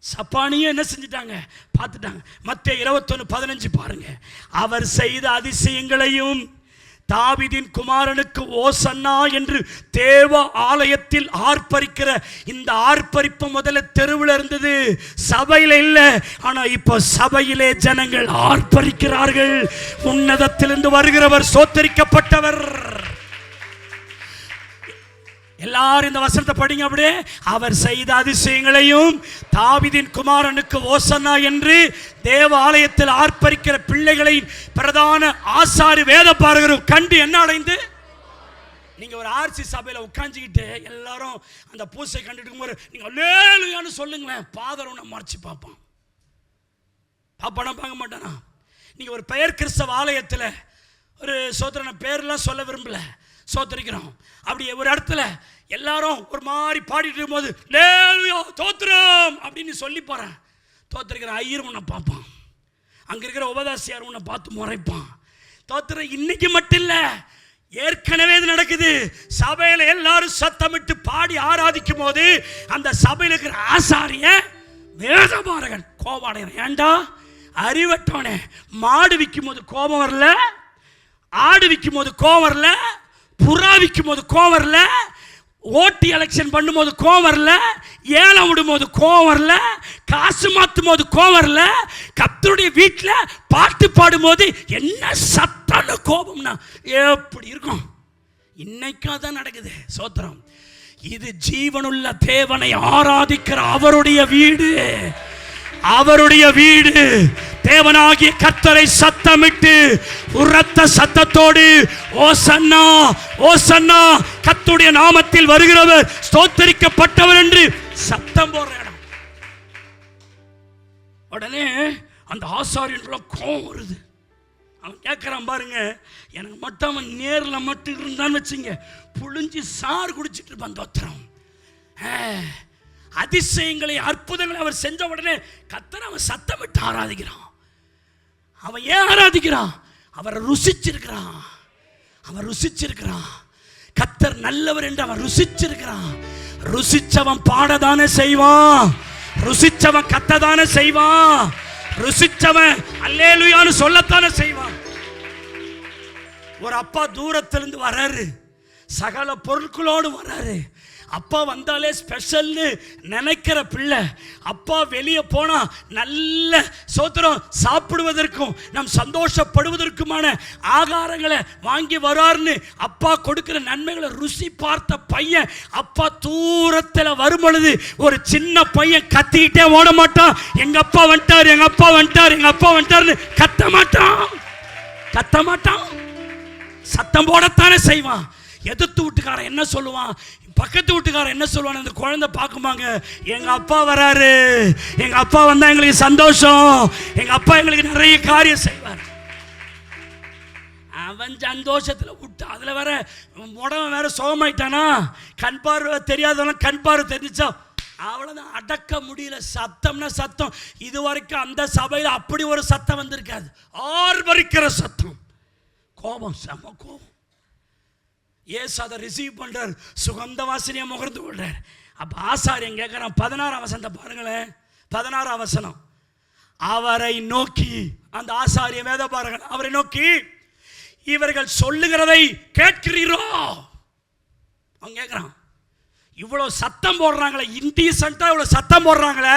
சப்பானியும் என்ன செஞ்சிட்டாங்க, பார்த்துட்டாங்க. மத்தேயு 21:15 பாருங்க. அவர் செய்த அதிசயங்களையும் தாவீதின் குமாரனுக்கு ஓசன்னா என்று தேவ ஆலயத்தில் ஆர்ப்பரிக்கிற இந்த ஆர்ப்பரிப்பு முதல்ல தெருவில் இருந்தது, சபையில் இல்லை. ஆனா இப்போ சபையிலே ஜனங்கள் ஆர்ப்பரிக்கிறார்கள். உன்னதத்திலிருந்து வருகிறவர் சோத்தரிக்கப்பட்டவர். எல்லாரும் இந்த வசனத்தை படிங்க அப்படியே. அவர் செய்த அதிசயங்களையும் தாவீதின் குமாரனுக்கு ஓசன்னா என்று தேவ ஆலயத்தில் ஆர்ப்பரிக்கிற பிள்ளைகளை பிரதான ஆசாரி வேத பாரகரும் கண்டு என்ன அடைந்து. நீங்க ஒரு ஆர்சி சபையில உட்காந்துக்கிட்டு எல்லாரும் அந்த பூசை கண்டுட்டு இருக்கும்போது நீங்க அல்லேலூயான்னு சொல்லுங்களேன். பாதர் உன்னை மறைச்சு பார்ப்பான். பாப்பானா பார்க்க மாட்டானா? நீங்க ஒரு பெயர் கிறிஸ்தவ ஆலயத்தில் ஒரு சோதரனை பேர்லாம் சொல்ல விரும்பல, சோத்தரிக்கிறோம். அப்படி ஒரு இடத்துல எல்லாரும் ஒரு மாதிரி பாடிட்டு இருக்கும்போது லேலுயா தோத்திரம் அப்படின்னு சொல்லி போறேன். தோத்திருக்கிற ஐயர் உன்னை பார்ப்பான், அங்க இருக்கிற உபதாசியார் உன்னை பார்த்து முறைப்பான். தோத்திரம் இன்னைக்கு மட்டும் இல்லை, ஏற்கனவே இது நடக்குது. சபையில எல்லாரும் சத்தமிட்டு பாடி ஆராதிக்கும் போது அந்த சபையில் இருக்கிற ஆசாரிய வேதபாரகன் கோபாடையன். ஏண்டா அறிவட்டவனே, மாடு விற்கும் போது கோபம் வரல, ஆடு விற்கும் போது கோபம் வரல, புறா விற்கும் போது கோவம் வரல, ஓட்டி எலெக்ஷன் பண்ணும் போது கோவம் வரல, ஏலம் விடும் போது கோவம் வரல, காசு மாற்றும் போது கோவம் வரல, கர்த்தருடைய வீட்டில் பாட்டு பாடும் போது என்ன சத்தம்னு கோபம்னா எப்படி இருக்கும்? இன்னைக்காக தான் நடக்குது. சோத்திரம். இது ஜீவனுள்ள தேவனை ஆராதிக்கிற அவருடைய வீடு, அவருடைய வீடு. தேவனாகிய கர்த்தரை சத்தமிட்டு உரத்த சத்தத்தோடு ஓசன்னா ஓசன்னா, கர்த்தருடைய நாமத்தில் வருகிறவர் ஸ்தோத்தரிக்கப்பட்டவர் என்று சத்தம் போடுற இடம். உடனே அந்த ஆசாரியன் கோவம் வருது. அவன் கேட்கிறான் பாருங்க, எனக்கு மட்டும் அவன் நேரில் மட்டும் இருந்தான்னு வச்சுங்க, புழிஞ்சி சாறு குடிச்சிட்டு இருப்பான். தோத்திரம். அதிசயங்களை அற்புதங்களை அவர் செஞ்ச உடனே கர்த்தரை அவன் சத்தமிட்டு ஆராதிக்கிறான். அவன் ஏன் ஆராதிக்கிறான்? அவரை ருசிச்சிருக்கிறான். அவன் ருசிச்சிருக்கிறான். கர்த்தர் நல்லவர் என்று அவன் ருசிச்சிருக்கிறான். ருசிச்சவன் பாடதானே செய்வான், ருசிச்சவன் கத்ததானே செய்வான், ருசிச்சவன் அல்லேலூயான்னு சொல்லத்தானே செய்வான். ஒரு அப்பா தூரத்திலிருந்து வர்றாரு, சகல பொருட்களோடு வர்றாரு. அப்பா வந்தாலே ஸ்பெஷல்னு நினைக்கிற பிள்ளை. அப்பா வெளியே போனா நல்ல சோத்திரம் சாப்பிடுவதற்கும் நம் சந்தோஷப்படுவதற்குமான ஆகாரங்களை வாங்கி வராருன்னு அப்பா கொடுக்கிற நன்மைகளை ருசி பார்த்த பையன் அப்பா தூரத்தில் வரும் பொழுது ஒரு சின்ன பையன் கத்திக்கிட்டே ஓட மாட்டான். எங்க அப்பா வந்துட்டார், எங்க அப்பா வந்துட்டார், எங்க அப்பா வந்துட்டாருன்னு கத்த மாட்டான், கத்த மாட்டான். சத்தம் போடத்தானே செய்வான். எதிர்த்து வீட்டுக்காரன் என்ன சொல்லுவான், பக்கத்து வீட்டுக்காரன் என்ன சொல்லுவான், அந்த குழந்தை பார்க்குமாங்க, எங்க அப்பா வராரு, எங்க அப்பா வந்தா எங்களுக்கு சந்தோஷம், எங்க அப்பா எங்களுக்கு நிறைய காரியம் செய்வார். அவன் சந்தோஷத்துல விட்டு அதுல வேற உடம்பு வேற சுகமாயிட்டானா, கண் பார்வை தெரியாதவன் கண் பார்வை தெரிஞ்சா அவ்வளவுதான், அடக்க முடியல. சத்தம்னா சத்தம். இது வரைக்கும் அந்த சபையில் அப்படி ஒரு சத்தம் வந்திருக்காது. ஆர்ப்பரிக்கிற சத்தம், கோபம், செம கோபம். இயேசு அதை ரிசீவ் பண்றார், சுகந்த வாசனையை முகர்ந்து கொள்றார். அப்ப ஆசாரியன் கேட்கிறான், 16ஆம் வசனத்தை பாருங்களேன். 16ஆம் வசனம், அவரை நோக்கி, அந்த ஆசாரிய வேத பாருங்கள், அவரை நோக்கி, இவர்கள் சொல்லுகிறதை கேட்கிறீரோ? அவன் கேட்கிறான், இவ்வளவு சத்தம் போடுறாங்களே, இன்டீசென்ட்டா இவ்வளவு சத்தம் போடுறாங்களே,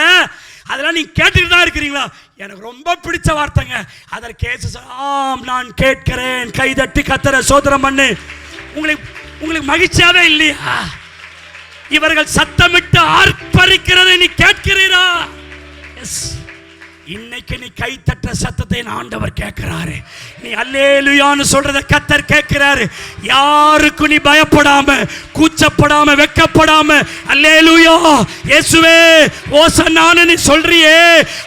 அதெல்லாம் நீ கேட்டுட்டு தான் இருக்கிறீங்களா? எனக்கு ரொம்ப பிடிச்ச வார்த்தைங்க. அதற்கு இயேசு, ஆம் நான் கேட்கிறேன், கைதட்டி கத்தரை சோதரம் பண்ணு. உங்களுக்கு மகிழ்ச்சியாவே இல்லையா? இவர்கள் சத்தமிட்டு ஆர்ப்பரிக்கிறதை நீ கேட்கிறீரா? எஸ், இன்னைக்கு நீ கை தட்ட சத்தத்தை ஆண்டவர் கேட்கிறாரு. நீ அல்லேலூயான்னு சொல்றத கர்த்தர் கேட்கிறாரு. யாருக்கு நீ பயப்படாம, கூச்சப்படாம, வெக்கப்படாம அல்லேலூயா இயேசுவே ஓசன்னான்னு நீ சொல்றியே,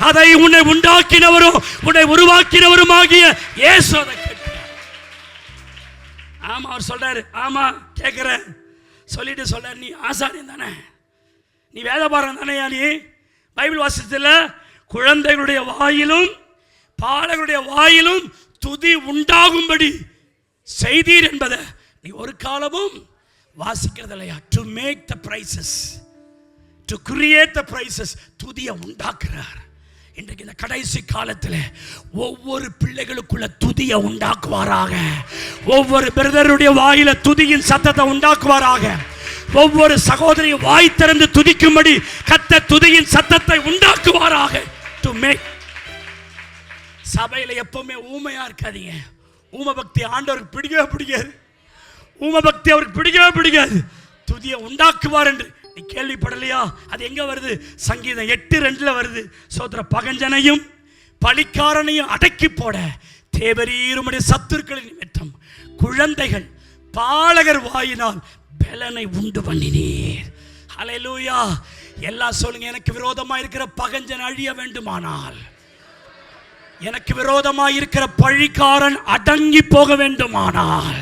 அதை உன்னை உண்டாக்கினவரும் உன்னை உருவாக்கினவருமாகிய இயேசு அதை கேட்கிறார். ஆமா, அவர் சொல்றாரு, ஆமா கேட்கிறேன் சொல்லிட்டு சொல்றாரு, நீ ஆசாரியன் தானே, நீ வேதபாரன் தானே, நீ பைபிள் வாசித்துல குழந்தைகளுடைய வாயிலும் பாலகருடைய வாயிலும் துதி உண்டாகும்படி செய்தீர் என்பதை நீ ஒரு காலமும் வாசிக்கிறது இல்லையா? To make the praises, to create the praises, துதியை உண்டாக்குறார். இன்றைக்கு இந்த கடைசி காலத்தில் ஒவ்வொரு பிள்ளைகளுக்குள்ள துதியை உண்டாக்குவாராக. ஒவ்வொரு பிரதருடைய வாயில துதியின் சத்தத்தை உண்டாக்குவாராக. ஒவ்வொரு சகோதரியும் வாய் திறந்து துதிக்கும்படி கர்த்தர் துதியின் சத்தத்தை உண்டாக்குவாராக. To make. சபையில் எப்பவுமே ஊமையா இருக்காதீங்க. ஊம பக்தி ஆண்டவருக்கு பிடிக்கவே பிடிக்காது. ஊம பக்தி அவருக்கு பிடிக்கவே பிடிக்காது. துதியை உண்டாக்குவார் என்று நீ கேள்விப்படலையா? அது எங்க வருது? சங்கீதம் 8:2 வருது. சோதர பகஞ்சனையும் பலிக்காரனையும் அடக்கி போட தேவரீருடைய சத்துருக்களின் நிமித்தம் குழந்தைகள் பாலகர் வாயினால் பலனை உண்டு பண்ணினீர். ஹல்லேலூயா. எல்லாம் சொல்லுங்க, எனக்கு விரோதமா இருக்கிற பகஞ்சன் அழிய வேண்டுமானால், எனக்கு விரோதமா இருக்கிற பழிக்காரன் அடங்கி போக வேண்டுமானால்,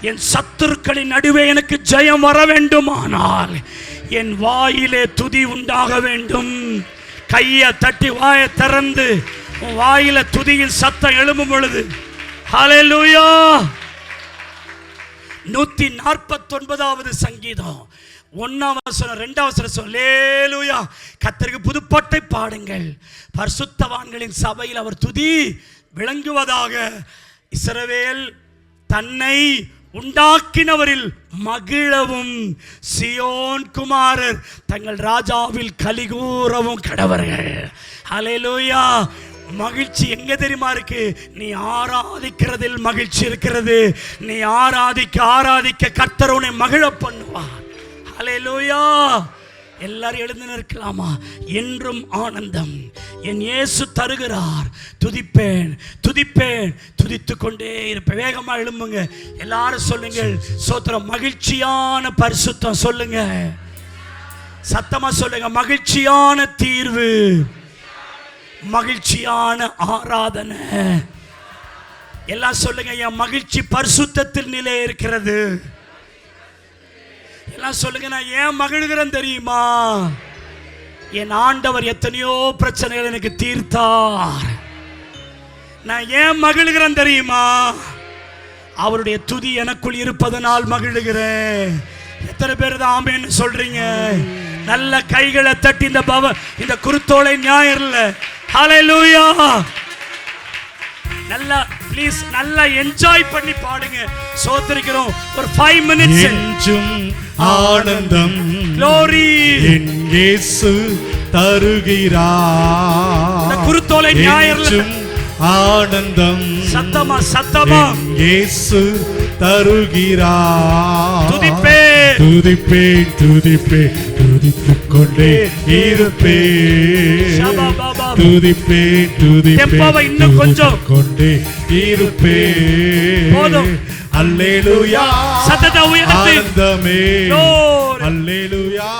என் சத்துருக்களின் நடுவே எனக்கு ஜெயம் வர வேண்டுமானால், என் வாயிலே துதி உண்டாக வேண்டும். கையை தட்டி வாயை திறந்து உன் வாயில துதியின் சத்தம் எழும்பும் பொழுது, ஹல்லேலூயா. 149வது சங்கீதம் 1ஆம் வசனம் 2ஆம் வசனம், அல்லேலூயா கர்த்தருக்கு புதுப்பாட்டை பாடுங்கள், பரிசுத்தவான்களின் சபையில் அவர் துதி விளங்குவதாக. இஸ்ரவேல் தன்னை உண்டாக்கினவரில் மகிழவும், சியோன் குமாரர் தங்கள் ராஜாவில் கலிகூறவும் கடவர்கள். ஹல்லேலூயா. மகிழ்ச்சி எங்க தெரியுமா இருக்கு? நீ ஆராதிக்கிறதில் மகிழ்ச்சி இருக்கிறது. நீ ஆராதிக்க கர்த்தர் உன்னை மகிழ பண்ணுவார். ஹல்லேலூயா. எல்லாரும் எழுந்து நிற்கலாமா? என்றும் ஆனந்தம் என் இயேசு தருகிறார். துதிப்பேன் துதிப்பேன் துதித்துக் கொண்டே இருப்பேன். வேகமா எழும்புங்க எல்லாரும், சொல்லுங்கள் சோத்திரம். மகிழ்ச்சியான பரிசுத்தம் சொல்லுங்க, சத்தமா சொல்லுங்க. மகிழ்ச்சியான தீர்வு, மகிழ்ச்சியான ஆராதனை. எல்லாம் சொல்லுங்க, என் மகிழ்ச்சி பரிசுத்தத்தில் நிலை இருக்கிறது. எல்லாம் சொல்லுங்க, நான் ஏன் மகிழ்கிறேன் தெரியுமா? என் ஆண்டவர் எத்தனையோ பிரச்சனைகள் எனக்கு தீர்த்தார். நான் ஏன் மகிழ்கிறேன் தெரியுமா? அவருடைய துதி எனக்குள் இருப்பதனால் மகிழ்கிறேன். எத்தனை பேர் தான் ஆமென்னு சொல்றீங்க? நல்ல கைகளை தட்டி இந்த குருத்தோலை ஞாயிறுல ஹல்லேலூயா நல்லா ப்ளீஸ் நல்லா என்ஜாய் பண்ணி பாடுங்க. சோத்திரிக்கிறோம். ஒரு 5 minutes. என்றும் ஆனந்தம் glory என் இயேசு தருகிறார். இந்த குருத்தோலை ஞாயிறுல ஆனந்தம் சத்தமா இயேசு தருகிறார். துதிப்பே துதித்துக் கொண்டே இருப்பேன். துதிப்பேன் இன்னும் கொஞ்சம் கொண்டே இருப்பேன். அல்லேலூயா. சத்தத்தை உயர்த்தி ஆனந்தமே. அல்லேலூயா.